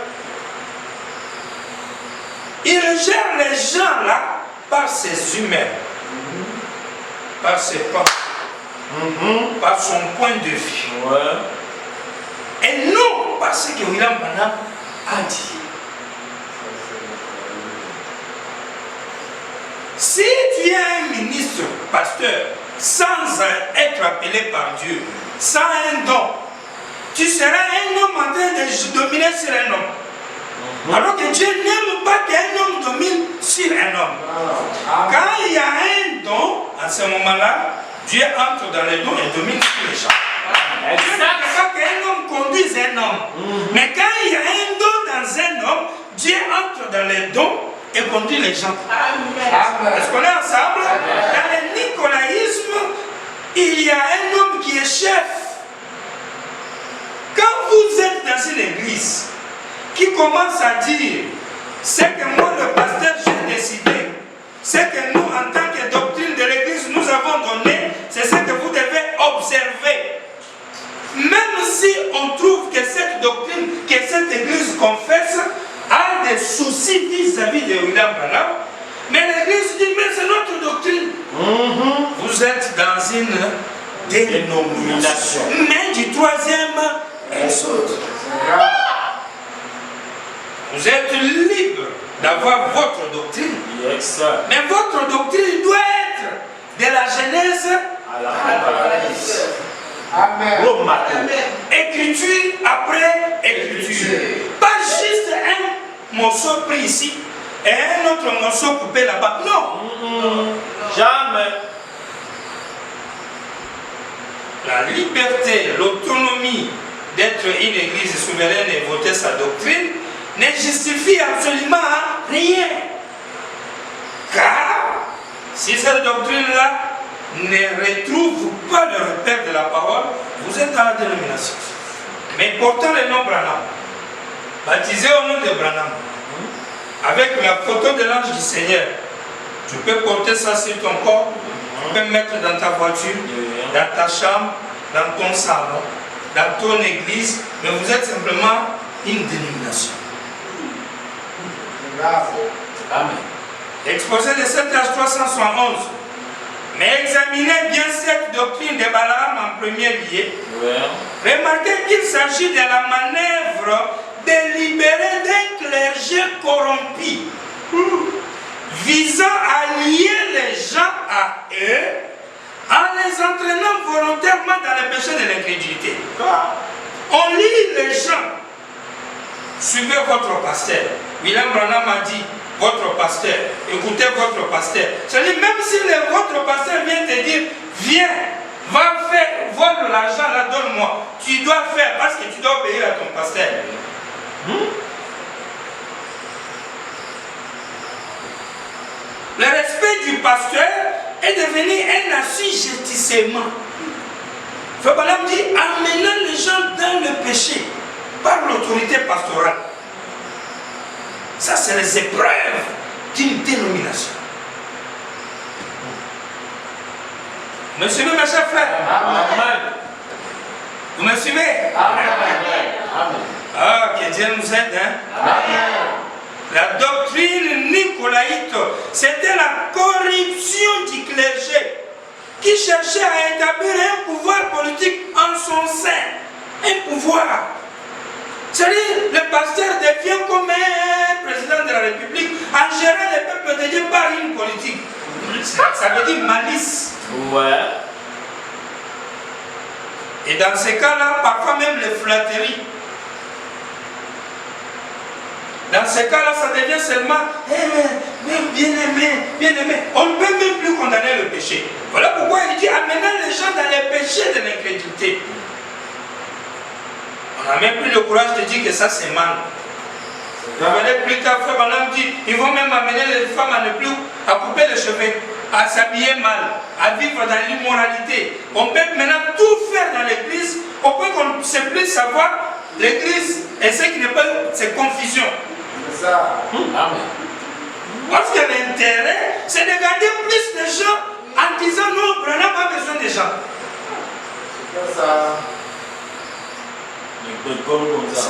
il gère les gens là par ses humains, par ses pas, par son point de vue. Ouais. Et non parce que William Branham a dit. Si tu es un ministre, pasteur, sans être appelé par Dieu, sans un don, tu seras un homme en train de dominer sur un homme. Alors que Dieu n'aime pas qu'un homme domine sur un homme. Quand il y a un don, à ce moment-là, Dieu entre dans les dons et domine sur les gens. Dieu ne veut pas qu'un homme conduise un homme. Mais quand il y a un don dans un homme, Dieu entre dans les dons et conduit les gens. Est-ce qu'on est ensemble? Dans le nicolaïsme, il y a un homme qui est chef. Quand vous êtes dans une église qui commence à dire c'est que moi le pasteur j'ai décidé, c'est que nous en tant que doctrine de l'église nous avons donné, c'est ce que vous devez observer. Même si on trouve que cette doctrine, que cette église confesse a des soucis vis-à-vis de William Branham, mais l'église dit mais c'est notre doctrine. Vous êtes dans une dénomination, mais du 3e exode. Vous êtes libre d'avoir votre doctrine. Mais votre doctrine doit être de la Genèse à l'Apocalypse. Amen. Écriture après écriture. Pas juste un morceau pris ici et un autre morceau coupé là-bas. Non. Jamais. La liberté, l'autonomie d'être une église souveraine et voter sa doctrine ne justifie absolument rien. Car si cette doctrine-là ne retrouve pas le repère de la parole, vous êtes dans la dénomination. Mais portant le nom Branham, baptisé au nom de Branham, avec la photo de l'ange du Seigneur, tu peux porter ça sur ton corps, tu peux mettre dans ta voiture, dans ta chambre, dans ton salon, dans ton église, mais vous êtes simplement une dénomination. Amen. Exposé de 7 h 371. Mais examinez bien cette doctrine de Balaam en premier lieu. Remarquez qu'il s'agit de la manœuvre délibérée d'un clergé corrompu, visant à lier les gens à eux en les entraînant volontairement dans le péché de l'incrédulité. On lie les gens. Suivez votre pasteur. William Branham a dit, votre pasteur, écoutez votre pasteur. C'est-à-dire, même si votre pasteur vient te dire, viens, va faire, vole l'argent là, donne-moi. Tu dois faire parce que tu dois obéir à ton pasteur. Le respect du pasteur est devenu un assujettissement. Branham dit, amenant les gens dans le péché par l'autorité pastorale. Ça, c'est les épreuves d'une dénomination. Vous me suivez, mes chers frères? Amen. Vous me suivez? Amen. Ah, que Dieu nous aide, hein? Amen. La doctrine nicolaïte, c'était la corruption du clergé qui cherchait à établir un pouvoir politique en son sein. Un pouvoir. C'est-à-dire, le pasteur devient comme un président de la République en gérant le peuple de Dieu par une politique. Ça veut dire malice. Ouais. Et dans ces cas-là, parfois même les flatteries. Dans ces cas-là, ça devient seulement bien-aimé. On ne peut même plus condamner le péché. Voilà pourquoi il dit amenant les gens dans les péchés de l'incrédulité. On n'a même plus le courage de dire que ça c'est mal. Vous venez plus tard, frère Branham dit, ils vont même amener les femmes à ne plus à couper les cheveux. à s'habiller mal, à vivre dans l'immoralité. On peut maintenant tout faire dans l'église, au point qu'on ne sait plus savoir l'église et ce qui n'est pas, c'est confusion. C'est ça. Amen. Parce que l'intérêt, c'est de garder plus de gens en disant non, Branham a besoin de gens. C'est ça.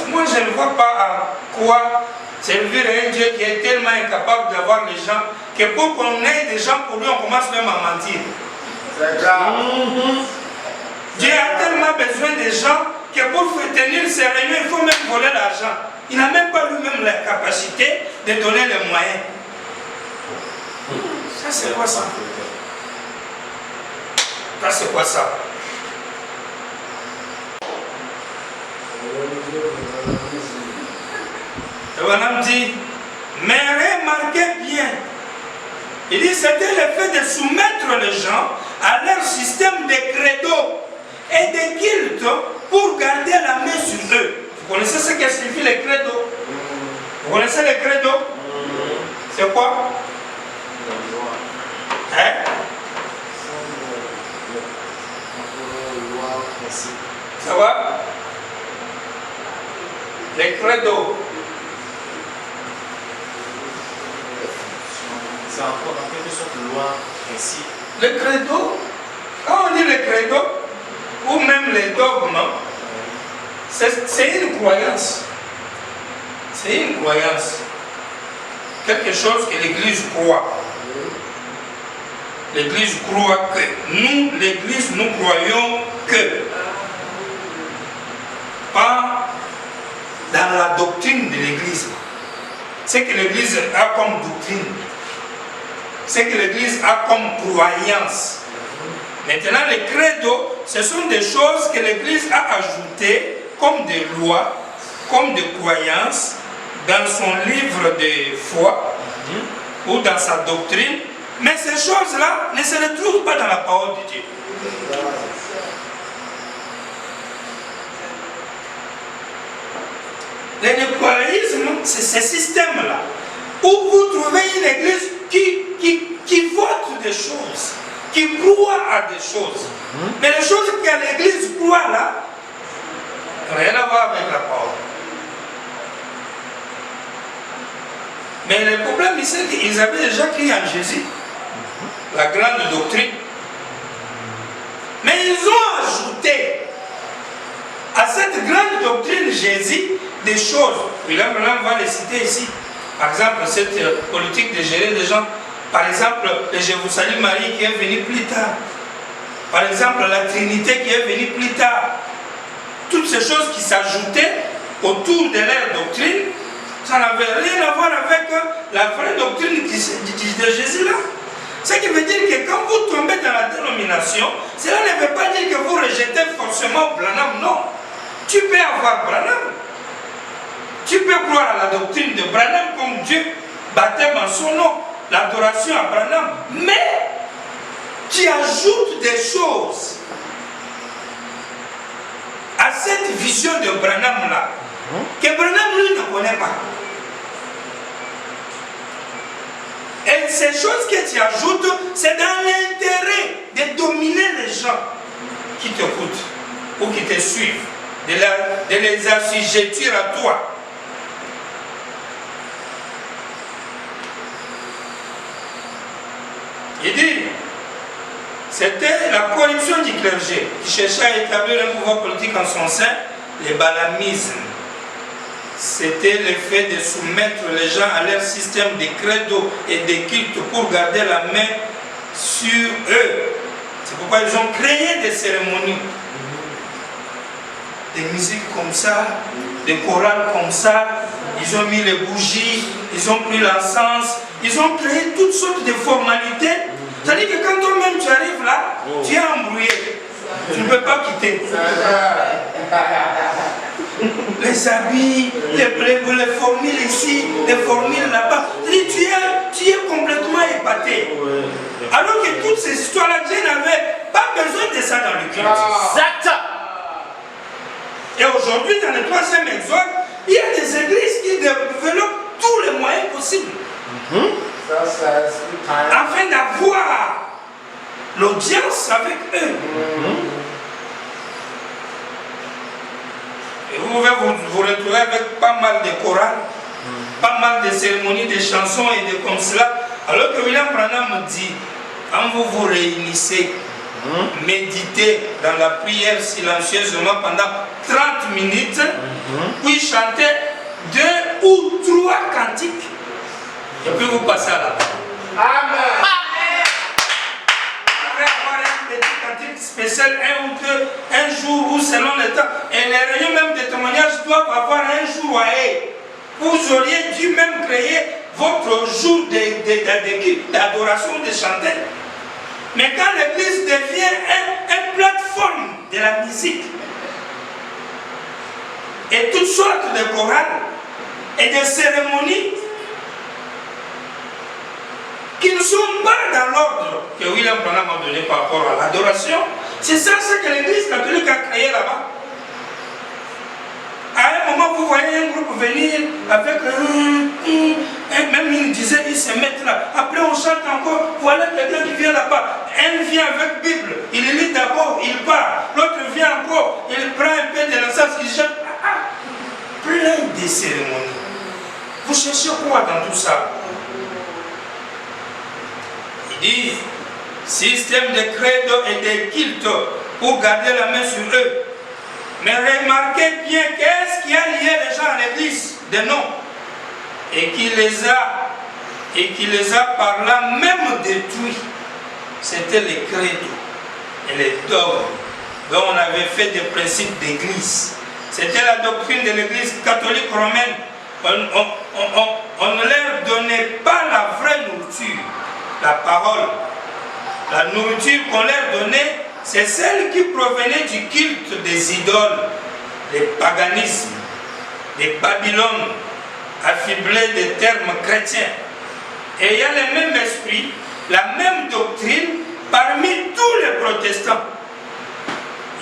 Moi, je ne vois pas à quoi servir un Dieu qui est tellement incapable d'avoir les gens que pour qu'on ait des gens pour lui, on commence même à mentir. C'est grave. Dieu a tellement besoin des gens que pour faire tenir ses réunions, il faut même voler l'argent. Il n'a même pas lui-même la capacité de donner les moyens. Ça, c'est quoi ça? Ça, c'est quoi ça? Le bonhomme dit, mais remarquez bien, il dit c'était le fait de soumettre les gens à leur système de credo et de culte pour garder la main sur eux. Vous connaissez ce que signifie le credo? Vous connaissez le credo? C'est quoi? Hein? Ça va? Le credo. C'est encore en quelque sorte loi, principe. Le credo, quand on dit le credo, ou même les dogmes, c'est une croyance. C'est une croyance. Quelque chose que l'Église croit. L'Église croit que. Nous, l'Église, nous croyons que. Pas dans la doctrine de l'Église. C'est que l'Église a comme doctrine. C'est que l'Église a comme croyance. Maintenant, les credos, ce sont des choses que l'Église a ajoutées comme des lois, comme des croyances dans son livre de foi ou dans sa doctrine. Mais ces choses-là ne se retrouvent pas dans la parole de Dieu. Le népoalisme, c'est ce système-là où vous trouvez une église qui vote des choses, qui croit à des choses. Mais les choses que l'église croit là, rien à voir avec la parole. Mais le problème ici, c'est qu'ils avaient déjà crié en Jésus, la grande doctrine. Mais ils ont ajouté à cette grande doctrine Jésus des choses. Et là, maintenant, on va les citer ici. Par exemple, cette politique de gérer les gens. Par exemple, le Je vous salue Marie qui est venu plus tard. Par exemple, la Trinité qui est venue plus tard. Toutes ces choses qui s'ajoutaient autour de leur doctrine, ça n'avait rien à voir avec la vraie doctrine de Jésus là. Ce qui veut dire que quand vous tombez dans la dénomination, cela ne veut pas dire que vous rejetez forcément Branham, non. Tu peux avoir Branham. Tu peux croire à la doctrine de Branham comme Dieu, baptême en son nom, l'adoration à Branham, mais tu ajoutes des choses à cette vision de Branham là, que Branham lui ne connaît pas. Et ces choses que tu ajoutes, c'est dans l'intérêt de dominer les gens qui t'écoutent ou qui te suivent, de les assujettir à toi. Il dit, c'était la corruption du clergé qui cherchait à établir un pouvoir politique en son sein, le balamisme. C'était le fait de soumettre les gens à leur système de credo et de culte pour garder la main sur eux. C'est pourquoi ils ont créé des cérémonies, des musiques comme ça, des chorales comme ça. Ils ont mis les bougies, ils ont pris l'encens, ils ont créé toutes sortes de formalités. C'est-à-dire que quand toi-même tu arrives là, tu es embrouillé. Tu ne peux pas quitter. Les habits, les formules ici, les formules là-bas. Tu es complètement épaté. Alors que toutes ces histoires-là, Dieu n'avait pas besoin de ça dans le culte. Exact. Et aujourd'hui, dans le 3e exode, il y a des églises qui développent tous les moyens possibles afin d'avoir avec eux. Et vous pouvez vous retrouver avec pas mal de chorales, pas mal de cérémonies, de chansons et de comme cela. Alors que William Branham dit, quand vous vous réunissez, méditez dans la prière silencieusement pendant 30 minutes, puis chantez 2 ou 3 cantiques, et puis vous passez à la parole. Amen. Vous pouvez avoir un petit cantique spécial, un ou deux, un jour ou selon le temps. Et les réunions même de témoignages doivent avoir un jour à eux. Vous auriez dû même créer votre jour d'adoration, de chanter. Mais quand l'église devient une plateforme de la musique, et toutes sortes de chorales et de cérémonies qui ne sont pas dans l'ordre que William Branham a donné par rapport à l'adoration, c'est ça ce que l'église catholique a créé là-bas. À un moment, vous voyez un groupe venir avec même il disait, ils se mettent là. Après, on chante encore. Voilà quelqu'un qui vient là-bas. Un vient avec Bible. Il lit d'abord, il part. L'autre vient encore. Il prend un peu de l'encens, il chante. Plein de cérémonies. Vous cherchez quoi dans tout ça? Il dit système de credo et de culte pour garder la main sur eux. Mais remarquez bien qu'est-ce qui a lié les gens à l'église de nom et qui les a par là même détruits. C'était les credos et les dogmes dont on avait fait des principes d'église. C'était la doctrine de l'église catholique romaine. On ne leur donnait pas la vraie nourriture, la parole. La nourriture qu'on leur donnait, c'est celle qui provenait du culte des idoles, des paganismes, des Babylone, affublés des termes chrétiens. Et il y a le même esprit, la même doctrine parmi tous les protestants.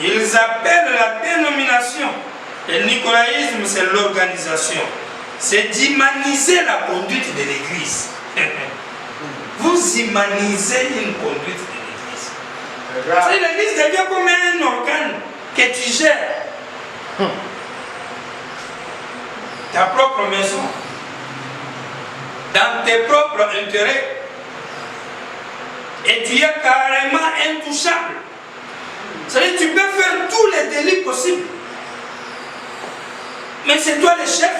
Ils appellent la dénomination. Le nicolaïsme, c'est l'organisation. C'est d'humaniser la conduite de l'Église. Vous humanisez une conduite de l'Église. L'Église devient comme un organe que tu gères. Ta propre maison, dans tes propres intérêts, et tu es carrément intouchable. C'est-à-dire que tu peux faire tous les délits possibles. Mais c'est toi le chef.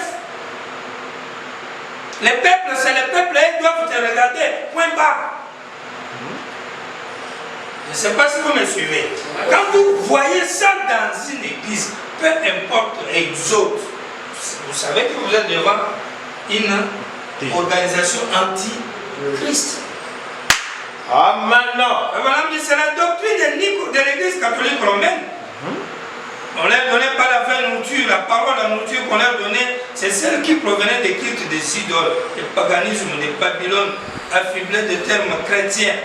Les peuples, c'est les peuples, ils doivent te regarder. Point barre. Je ne sais pas si vous me suivez. Quand vous voyez ça dans une église, peu importe exode, vous savez que vous êtes devant une organisation anti-Christ. Amen. Voilà, c'est la doctrine de l'église catholique romaine. On ne leur donnait pas la vraie nourriture, la parole, la nourriture qu'on leur donnait, c'est celle qui provenait des cultes des idoles, des paganismes, des Babylone, affublés de termes chrétiens.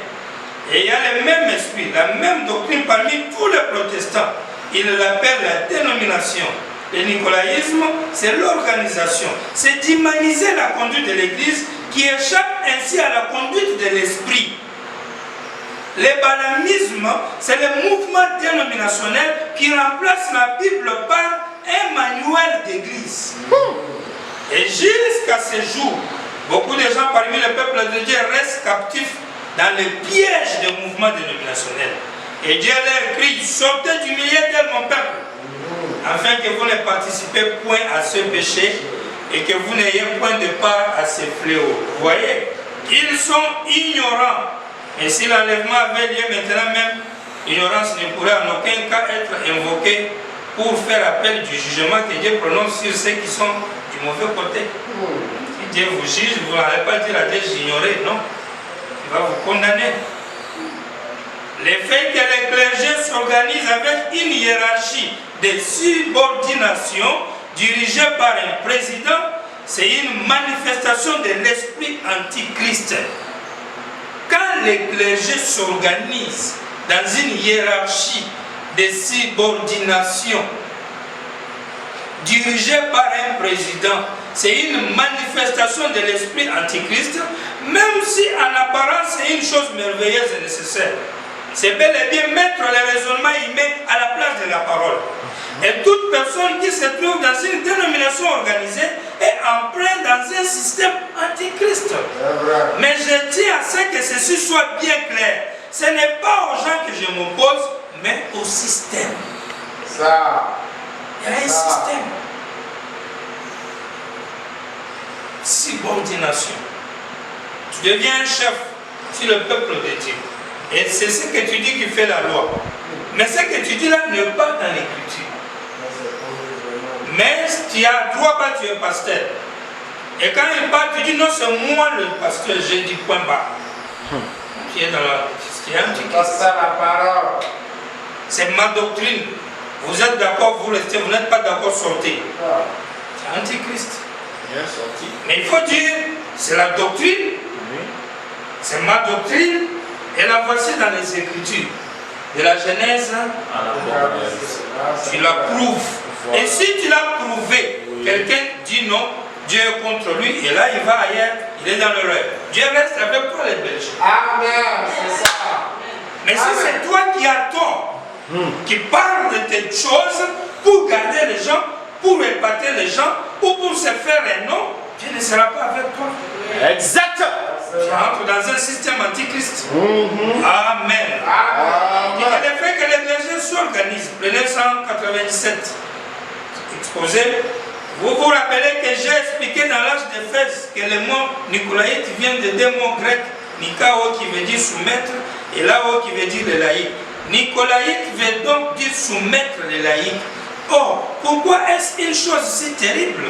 Et il y a le même esprit, la même doctrine parmi tous les protestants. Ils l'appellent la dénomination. Le nicolaïsme, c'est l'organisation. C'est d'humaniser la conduite de l'Église qui échappe ainsi à la conduite de l'esprit. Le balamisme, c'est le mouvement dénominationnel qui remplace la Bible par un manuel d'église. Et jusqu'à ce jour, beaucoup de gens parmi le peuple de Dieu restent captifs dans le piège des mouvements dénominationnels. Et Dieu leur crie, sortez du milieu de mon peuple, afin que vous ne participez point à ce péché et que vous n'ayez point de part à ces fléaux. Vous voyez, ils sont ignorants. Et si l'enlèvement avait lieu maintenant même, l'ignorance ne pourrait en aucun cas être invoquée pour faire appel du jugement que Dieu prononce sur ceux qui sont du mauvais côté. Si Dieu vous juge, vous n'allez pas dire à Dieu j'ignorais, non. Il va vous condamner. Le fait que les clergés s'organisent avec une hiérarchie de subordination dirigée par un président, c'est une manifestation de l'esprit antichrist. Quand les clergés s'organisent dans une hiérarchie de subordination dirigée par un président, c'est une manifestation de l'esprit antichrist, même si en apparence c'est une chose merveilleuse et nécessaire. c'est bel et bien mettre le raisonnement humain à la place de la parole. Et toute personne qui se trouve dans une dénomination organisée est en plein dans un système antichrist. Mais je tiens à ce que ceci soit bien clair. Ce n'est pas aux gens que je m'oppose, mais au système. Ça. Il y a un système. Subordination. Tu deviens un chef sur le peuple de Dieu. Et c'est ce que tu dis qui fait la loi. Mais ce que tu dis là n'est pas dans l'écriture. Mais tu as droit, pas tu es pasteur. Et quand il parle, tu dis non, c'est moi le pasteur, j'ai dit point barre. Tu es dans la. C'est ça la parole. C'est ma doctrine. Vous êtes d'accord, vous restez, vous n'êtes pas d'accord, sortez. C'est antichrist. Mais il faut dire, c'est la doctrine, c'est ma doctrine, et la voici dans les Écritures. De la Genèse, tu la prouves. Et si tu l'as prouvé, quelqu'un dit non, Dieu est contre lui, et là il va ailleurs, il est dans le rêve. Dieu reste avec toi les bergers. Amen, c'est ça. Mais si c'est toi qui as tort, qui parle de tes choses pour garder les gens, pour épater les gens, ou pour se faire un nom, Dieu ne sera pas avec toi. Exact. Tu entres dans un système antichrist. Amen. Il est fait que les bergers s'organisent. Prenez 197 exposé. Vous vous rappelez que j'ai expliqué dans l'âge d'Éphèse que le mot nicolaïte vient de deux mots grecs, nikao qui veut dire soumettre et lao qui veut dire le laïc. Nicolaïque veut donc dire soumettre les laïcs. Or, pourquoi est-ce une chose si terrible?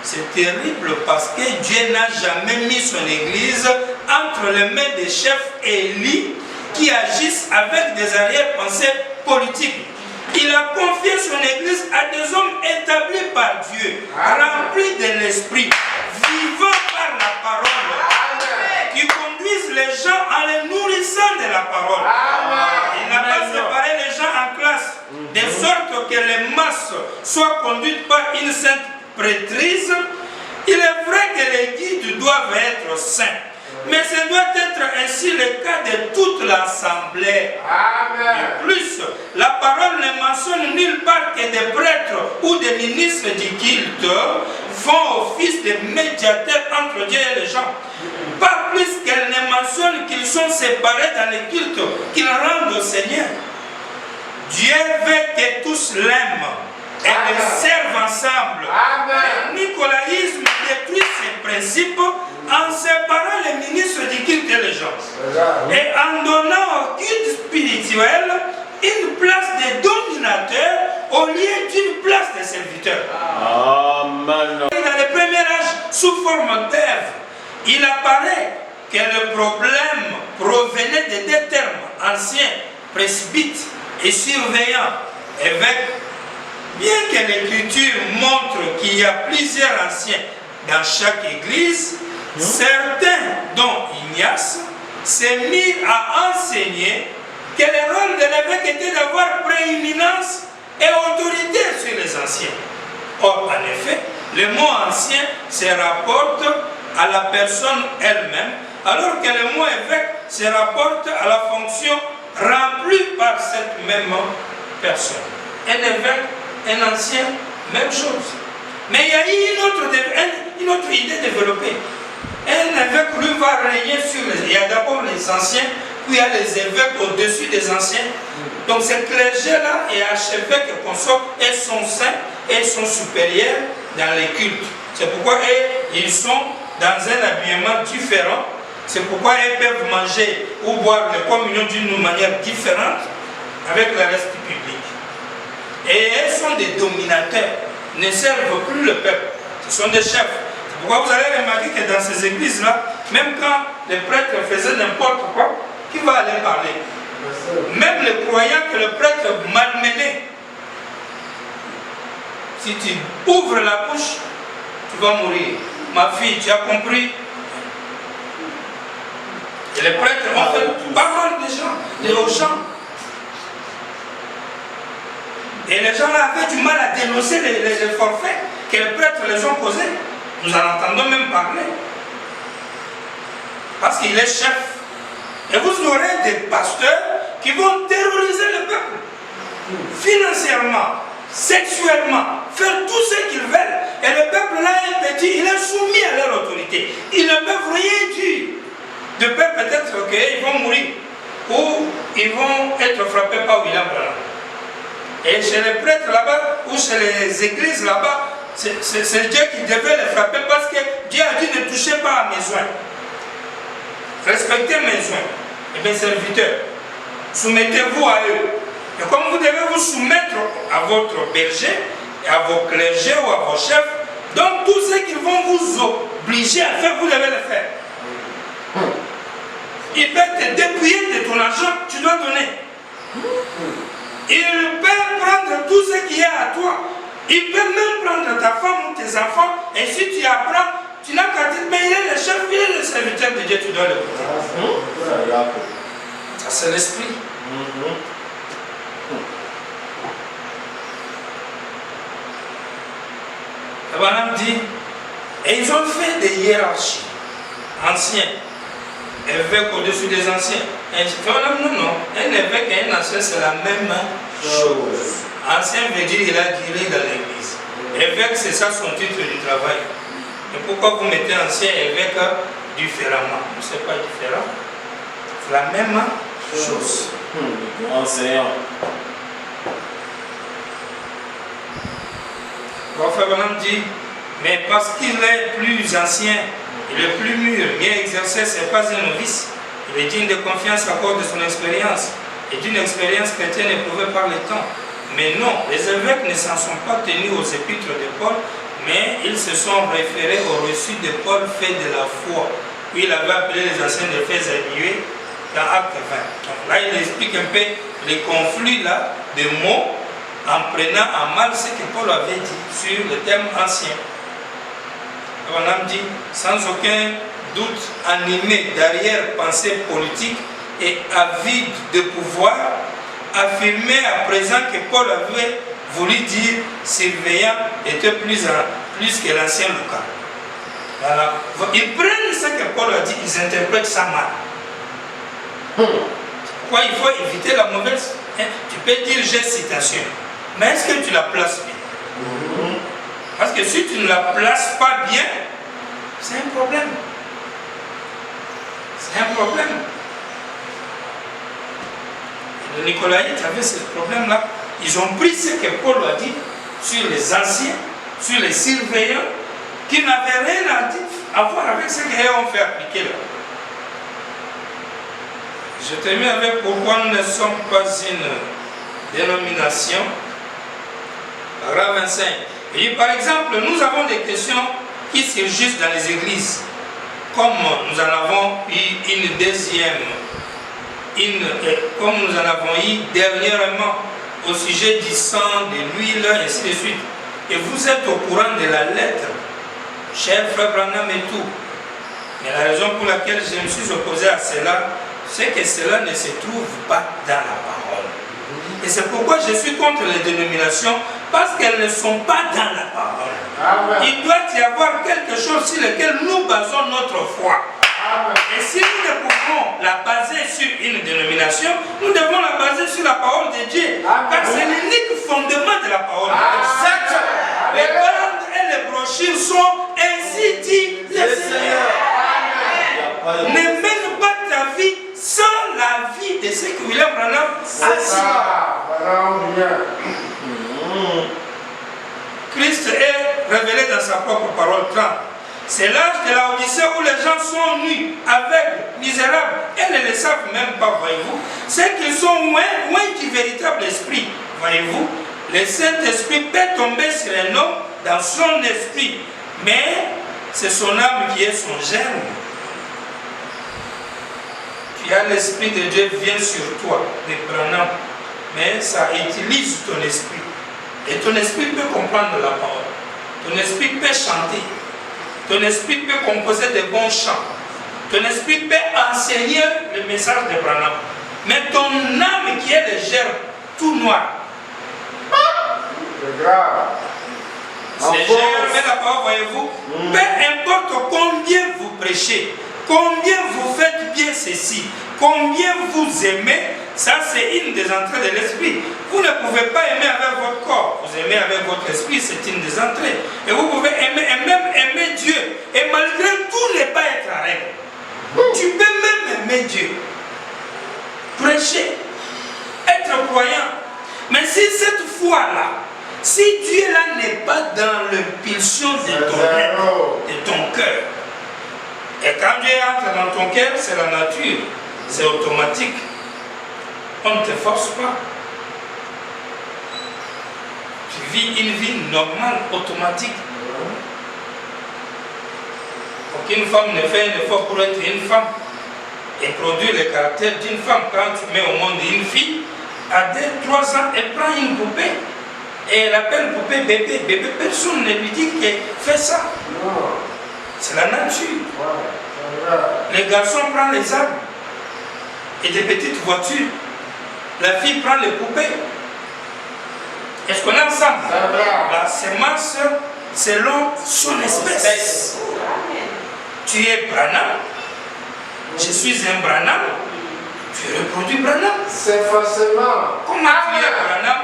C'est terrible parce que Dieu n'a jamais mis son église entre les mains des chefs élis qui agissent avec des arrière-pensées politiques. Il a confié son église à des hommes établis par Dieu, remplis de l'esprit, vivant par la parole, qui conduisent les gens en les nourrissant de la parole. Il n'a pas séparé les gens en classe, de sorte que les masses soient conduites par une sainte prêtrise. Il est vrai que les guides doivent être saints, mais ce doit être ainsi le cas de toute l'assemblée. De plus, la parole ne mentionne nulle part que des prêtres ou des ministres du culte font office de médiateurs entre Dieu et les gens. Pas plus qu'elle ne mentionne qu'ils sont séparés dans les cultes qu'ils rendent au Seigneur. Dieu veut que tous l'aiment et les servent ensemble. Le nicolaïsme détruit ses principes en séparant les ministres du culte et les gens. Et en donnant au culte spirituel une place de dominateur au lieu d'une place de serviteur. Amen. Dans le premier âge, sous forme d'Ève, il apparaît que le problème provenait de deux termes anciens, presbyte et surveillant, évêque. Bien que l'Écriture montre qu'il y a plusieurs anciens dans chaque église, certains, dont Ignace, s'est mis à enseigner que le rôle de l'évêque était d'avoir prééminence et autorité sur les anciens. Or, en effet, le mot ancien se rapporte à la personne elle-même, alors que le mot évêque se rapporte à la fonction remplie par cette même personne. Un évêque, un ancien, même chose. Mais il y a eu une autre idée développée. Un évêque, lui, va régner sur les... Il y a d'abord les anciens, puis il y a les évêques au-dessus des anciens. Donc ce clergé-là est archevêque et consort, et sont saints, et sont supérieurs dans les cultes. C'est pourquoi ils sont dans un habillement différent. C'est pourquoi ils peuvent manger ou boire les communions d'une manière différente avec le reste du public. Et elles sont des dominateurs, ne servent plus le peuple, ce sont des chefs. C'est pourquoi vous allez remarquer que dans ces églises-là, même quand les prêtres faisaient n'importe quoi, qui va aller parler? Même les croyants que le prêtre malmenait. Si tu ouvres la bouche, tu vas mourir. Ma fille, tu as compris? Et les prêtres ont fait pas mal aux gens. Et les gens là avaient du mal à dénoncer les forfaits que les prêtres les ont posés. Nous en entendons même parler. Parce qu'il est chef. Et vous aurez des pasteurs qui vont terroriser le peuple. Financièrement, sexuellement, faire tout ce qu'ils veulent. Et le peuple là est petit, il est soumis à leur autorité. Ils ne peuvent rien dire. De peur peut-être qu'ils vont mourir ou ils vont être frappés par William Branham. Et chez les prêtres là-bas ou chez les églises là-bas, c'est Dieu qui devait les frapper parce que Dieu a dit ne touchez pas à mes soins. Respectez mes soins. Et mes serviteurs, soumettez-vous à eux. Et comme vous devez vous soumettre à votre berger, et à vos clergés ou à vos chefs, donc tout ce qu'ils vont vous obliger à faire, vous devez le faire. Il peut te dépouiller de ton argent, tu dois donner. Il peut prendre tout ce qui est à toi. Il peut même prendre ta femme ou tes enfants. Et si tu apprends, tu n'as qu'à dire, mais il est le chef, il est le serviteur de Dieu, tu dois le écouter. Ça c'est l'esprit. Abraham dit, et ils ont fait des hiérarchies anciens. Évêque au-dessus des anciens. Non. Un évêque et un ancien, c'est la même chose. Ancien veut dire il a dirigé dans l'église. Évêque, c'est ça son titre du travail. Et pourquoi vous mettez ancien évêque différemment? Ce n'est pas différent. C'est la même chose. Enseignant. Prophète Abraham dit, mais parce qu'il est plus ancien, il est plus mûr, mieux exercé, ce n'est pas un novice. Il est digne de confiance à cause de son expérience et d'une expérience chrétienne éprouvée par le temps. Mais non, les évêques ne s'en sont pas tenus aux épîtres de Paul, mais ils se sont référés au reçu de Paul fait de la foi. Puis il avait appelé les anciens d'Éphèse à Dieu dans Acte 20. Donc là, il explique un peu les conflits là, de mots en prenant à mal ce que Paul avait dit sur le thème ancien. Abraham dit, sans aucun doute animé d'arrière-pensée politique et avide de pouvoir, affirmait à présent que Paul avait voulu dire surveillant était plus que l'ancien Lucas. Voilà. Ils prennent ce que Paul a dit, ils interprètent ça mal. Pourquoi il faut éviter la mauvaise? Tu peux dire j'ai citation, mais est-ce que tu la places bien? Parce que si tu ne la places pas bien, c'est un problème. C'est un problème. Et les Nicolaïtes avaient ce problème-là. Ils ont pris ce que Paul a dit sur les anciens, sur les surveillants, qui n'avaient rien à voir avec ce qu'ils ont fait appliquer là. Je termine avec pourquoi nous ne sommes pas une dénomination. Paragraphe 25. Et par exemple, nous avons des questions qui surgissent dans les églises, comme nous en avons eu une deuxième, comme nous en avons eu dernièrement au sujet du sang, de l'huile, ainsi de suite. Et vous êtes au courant de la lettre, cher frère Branham et tout. Mais la raison pour laquelle je me suis opposé à cela, c'est que cela ne se trouve pas dans la parole. Et c'est pourquoi je suis contre les dénominations, parce qu'elles ne sont pas dans la parole. Amen. Il doit y avoir quelque chose sur lequel nous basons notre foi. Amen. Et si nous ne pouvons la baser sur une dénomination, nous devons la baser sur la parole de Dieu. Amen. Car c'est l'unique fondement de la parole. Exact. Les bandes et les brochures sont ainsi dit le Seigneur. Ne mène pas ta vie sans la vie de ce que William Branham a dit. Christ est révélé dans sa propre parole 30. C'est l'âge de la Odyssée où les gens sont nus, aveugles, misérables, et ne le savent même pas, voyez-vous. C'est qu'ils sont loin du véritable esprit, voyez-vous. Le Saint-Esprit peut tomber sur un homme dans son esprit, mais c'est son âme qui est son germe. Tu as l'Esprit de Dieu vient sur toi, de Branham, mais ça utilise ton esprit. Et ton esprit peut comprendre la parole. Ton esprit peut chanter. Ton esprit peut composer de bons chants. Ton esprit peut enseigner le message de Branham. Mais ton âme qui est le germe, tout noir. C'est grave. C'est germe et la parole, voyez-vous. Peu importe combien vous prêchez, combien vous faites bien ceci, combien vous aimez, Ça, c'est une des entrées de l'esprit. Vous ne pouvez pas aimer avec votre corps. Vous aimez avec votre esprit, c'est une des entrées. Et vous pouvez aimer, et même aimer Dieu. Et malgré tout, ne pas être à règle. Tu peux même aimer Dieu. Prêcher. Être croyant. Mais si cette foi-là, si Dieu-là n'est pas dans l'impulsion de ton être, de ton cœur, et quand Dieu entre dans ton cœur, c'est la nature, c'est automatique. On ne te force pas. Tu vis une vie normale, automatique. Aucune femme ne fait un effort pour être une femme et produire le caractère d'une femme. Quand tu mets au monde une fille, à 2-3 ans, elle prend une poupée et elle appelle poupée bébé. Bébé, personne ne lui dit qu'elle fait ça. C'est la nature. Les garçons prennent les armes et des petites voitures. La fille prend les poupées. Est-ce qu'on est ensemble? La semence selon son espèce. Tu es Branham. Je suis un Branham. Tu reproduis Branham. C'est forcément. Comment tu es Branham?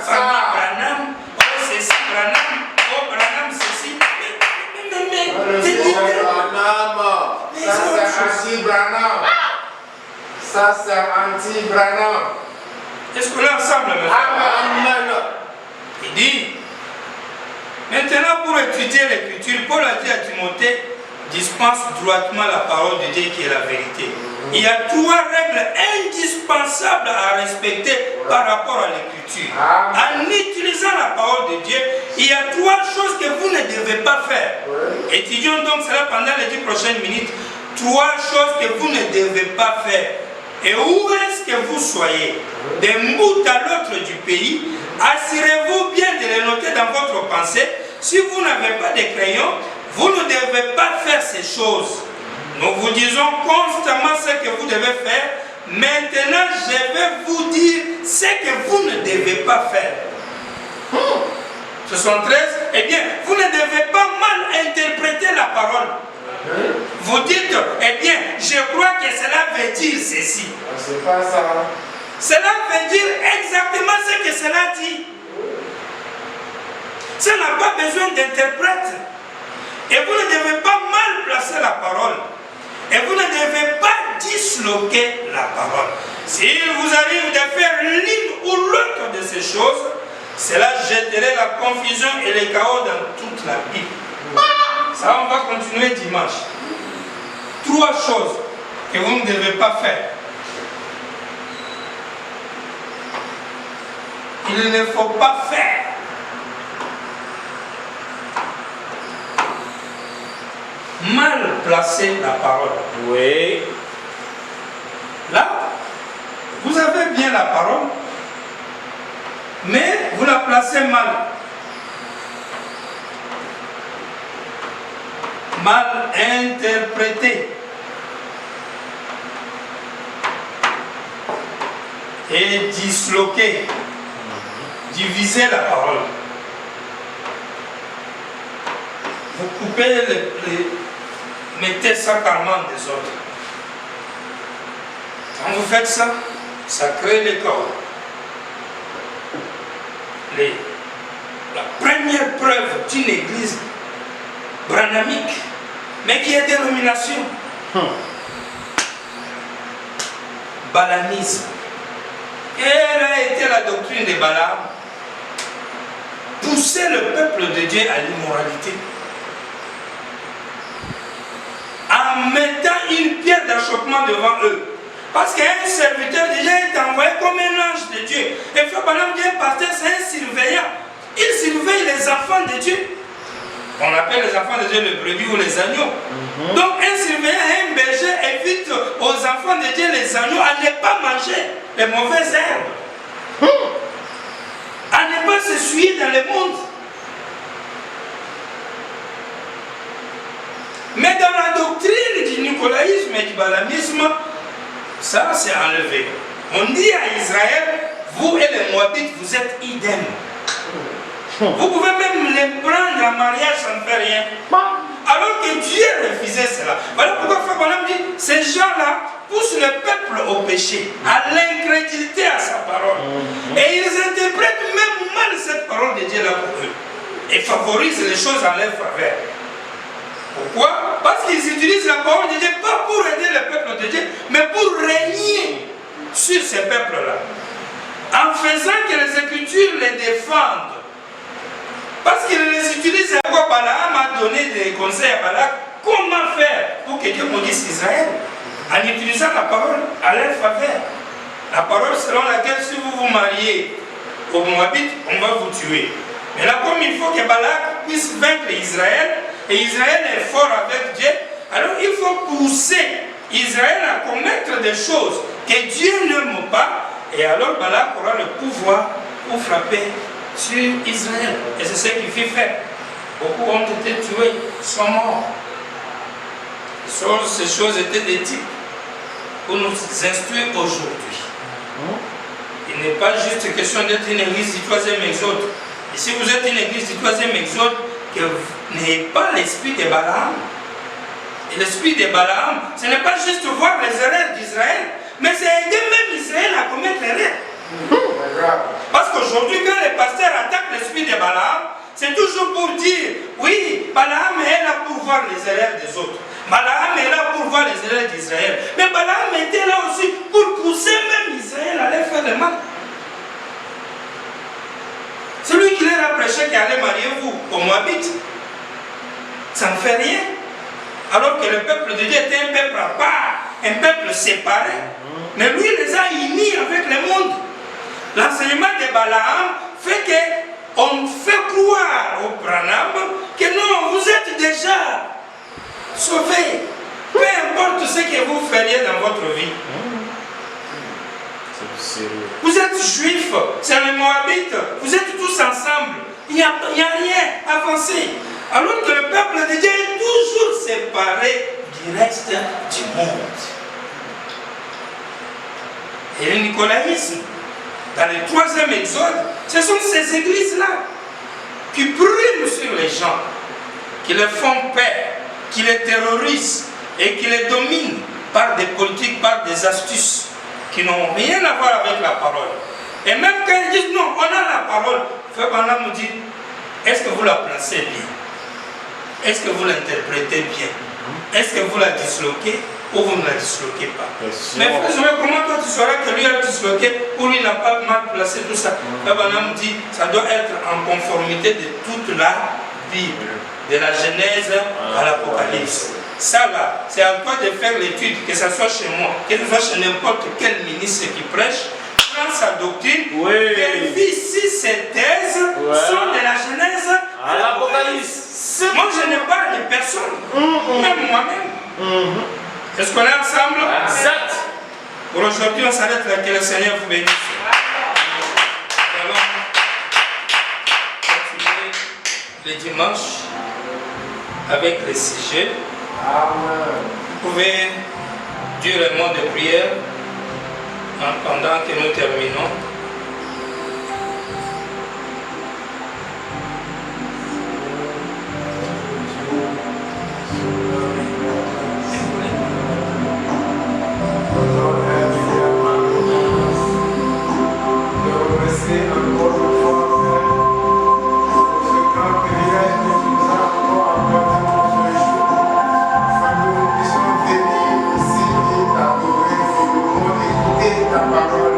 Famille Branham. Oh, ceci Branham. Oh, Branham, ceci. Ça c'est anti-Branham. Ça c'est anti-Branham. Est-ce qu'on est ensemble maintenant? Amen. Il dit, maintenant pour étudier l'écriture, Paul a dit à Timothée, dispense droitement la parole de Dieu qui est la vérité. Il y a 3 règles indispensables à respecter par rapport à l'écriture. En utilisant la parole de Dieu, il y a 3 choses que vous ne devez pas faire. Étudions donc cela pendant les 10 prochaines minutes. 3 choses que vous ne devez pas faire. Et où est-ce que vous soyez, d'un bout à l'autre du pays, assurez-vous bien de les noter dans votre pensée. Si vous n'avez pas de crayon, vous ne devez pas faire ces choses. Nous vous disons constamment ce que vous devez faire. Maintenant, je vais vous dire ce que vous ne devez pas faire. 73. Eh bien, vous ne devez pas mal interpréter la parole. Vous dites, eh bien, je crois que cela veut dire ceci. C'est pas ça. Cela veut dire exactement ce que cela dit. Ça n'a pas besoin d'interprète. Et vous ne devez pas mal placer la parole. Et vous ne devez pas disloquer la parole. S'il vous arrive de faire l'une ou l'autre de ces choses, cela jetterait la confusion et le chaos dans toute la Bible. Ça, on va continuer dimanche. 3 choses que vous ne devez pas faire. Il ne faut pas faire. Mal placer la parole. Oui. Là, vous avez bien la parole, mais vous la placez mal. Mal interprétée. Et disloquée. Diviser la parole. Vous coupez mettez ça carrément en désordre. Quand vous faites ça, ça crée les chaos. La première preuve d'une église branhamique, mais qui est dénomination. Balamisme. Quelle a été la doctrine de Balaam? Pousser le peuple de Dieu à l'immoralité. En mettant une pierre d'achoppement devant eux. Parce qu'un serviteur déjà est envoyé comme un ange de Dieu. Et frère Balaam dit, pasteur, c'est un surveillant. Il surveille les enfants de Dieu. On appelle les enfants de Dieu les brebis ou les agneaux. Donc un surveillant, un berger évite aux enfants de Dieu les agneaux à ne pas manger les mauvaises herbes. À ne pas se suyer dans le monde. Mais dans la doctrine du nicolaïsme et du balamisme, ça c'est enlevé. On dit à Israël, vous et les Moabites, vous êtes idem. Vous pouvez même les prendre en mariage, ça ne fait rien. Alors que Dieu refusait cela. Voilà pourquoi Frère Branham dit, ces gens-là, poussent le peuple au péché, à l'incrédulité à sa parole. Et ils interprètent même mal cette parole de Dieu là pour eux. Et favorisent les choses en leur faveur. Pourquoi? Parce qu'ils utilisent la parole de Dieu pas pour aider le peuple de Dieu, mais pour régner sur ces peuples-là. En faisant que les Écritures les défendent. Parce qu'ils les utilisent à quoi Balaam a donné des conseils à Balak. Comment faire pour que Dieu maudisse Israël? En utilisant la parole à leur faveur. La parole selon laquelle si vous vous mariez aux Moabites, on va vous tuer. Mais là, comme il faut que Balak puisse vaincre Israël, et Israël est fort avec Dieu, alors il faut pousser Israël à commettre des choses que Dieu n'aime pas, et alors Balak aura le pouvoir pour frapper sur Israël. Et c'est ce qu'il fit faire. Beaucoup ont été tués, sont morts. Ces choses étaient des types pour nous instruire aujourd'hui. Il n'est pas juste question d'être une église du 3e exode. Et si vous êtes une église du 3e exode, que vous n'ayez pas l'esprit de Balaam. Et l'esprit de Balaam, ce n'est pas juste voir les erreurs d'Israël, mais c'est aider même Israël à commettre l'erreur. Parce qu'aujourd'hui, quand les pasteurs attaquent l'esprit de Balaam, c'est toujours pour dire, oui, Balaam est là pour voir les erreurs des autres. Balaam est là pour voir les erreurs d'Israël. Mais Balaam était là aussi pour pousser même Israël à aller faire le mal. Celui qui leur a prêché qui allait marier vous aux Moabites, ça ne fait rien. Alors que le peuple de Dieu était un peuple à part, un peuple séparé. Mais lui, il les a unis avec le monde. L'enseignement de Balaam fait qu'on fait croire au Branham que non, vous êtes déjà sauvés. Peu importe ce que vous feriez dans votre vie. Vous êtes juifs, c'est les Moabites, vous êtes tous ensemble. Il n'y a rien avancé. Alors que le peuple de Dieu est toujours séparé du reste du monde. Et le nicolaïsme, dans le 3e exode, ce sont ces églises-là qui brûlent sur les gens, qui les font peur, qui les terrorisent et qui les dominent par des politiques, par des astuces qui n'ont rien à voir avec la parole. Et même quand ils disent non, on a la parole, Frère Branham nous dit, est-ce que vous la placez bien? Est-ce que vous l'interprétez bien? Est-ce que vous la disloquez ou vous ne la disloquez pas? Mais frère, comment toi tu sauras que lui a disloqué ou lui n'a pas mal placé tout ça? Frère Branham dit, ça doit être en conformité de toute la Bible, de la Genèse à l'Apocalypse. Ça là, c'est à toi de faire l'étude, que ce soit chez moi, que ce soit chez n'importe quel ministre qui prêche, prends sa doctrine, vérifie si ses thèses sont de la Genèse à l'Apocalypse. Moi je ne parle de personne, même moi-même. Est-ce qu'on est ensemble? Exact. Pour aujourd'hui on s'arrête là, que le Seigneur vous bénisse. Nous allons continuer le dimanche avec les sujets. Vous pouvez dire un mot de prière pendant que nous terminons. Ta parole.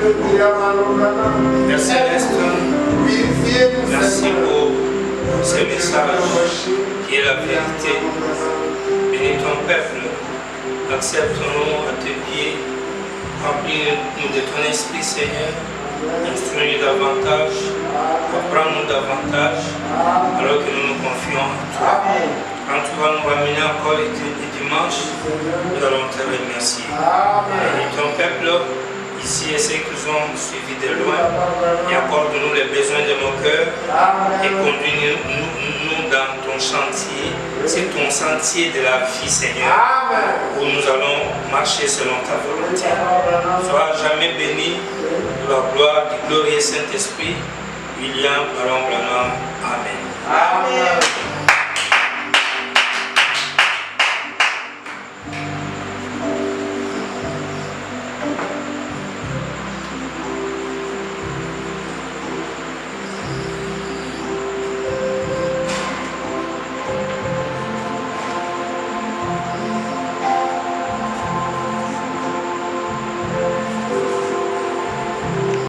Père Céleste, merci pour ce message qui est la vérité. Bénis ton peuple, accepte-nous à tes pieds, remplis-nous de ton esprit, Seigneur, instruis-nous davantage, apprends-nous davantage, alors que nous nous confions en toi. Quand tu vas nous ramener encore les dimanches, nous allons te remercier. Bénis ton peuple, ici et ceux qui nous ont suivis de loin, et accorde-nous les besoins de nos cœurs et conduis-nous dans ton chantier. C'est ton sentier de la vie, Seigneur, où nous allons marcher selon ta volonté. Sois jamais béni de la gloire du glorieux Saint-Esprit, William Baron Branham. Amen. Amen.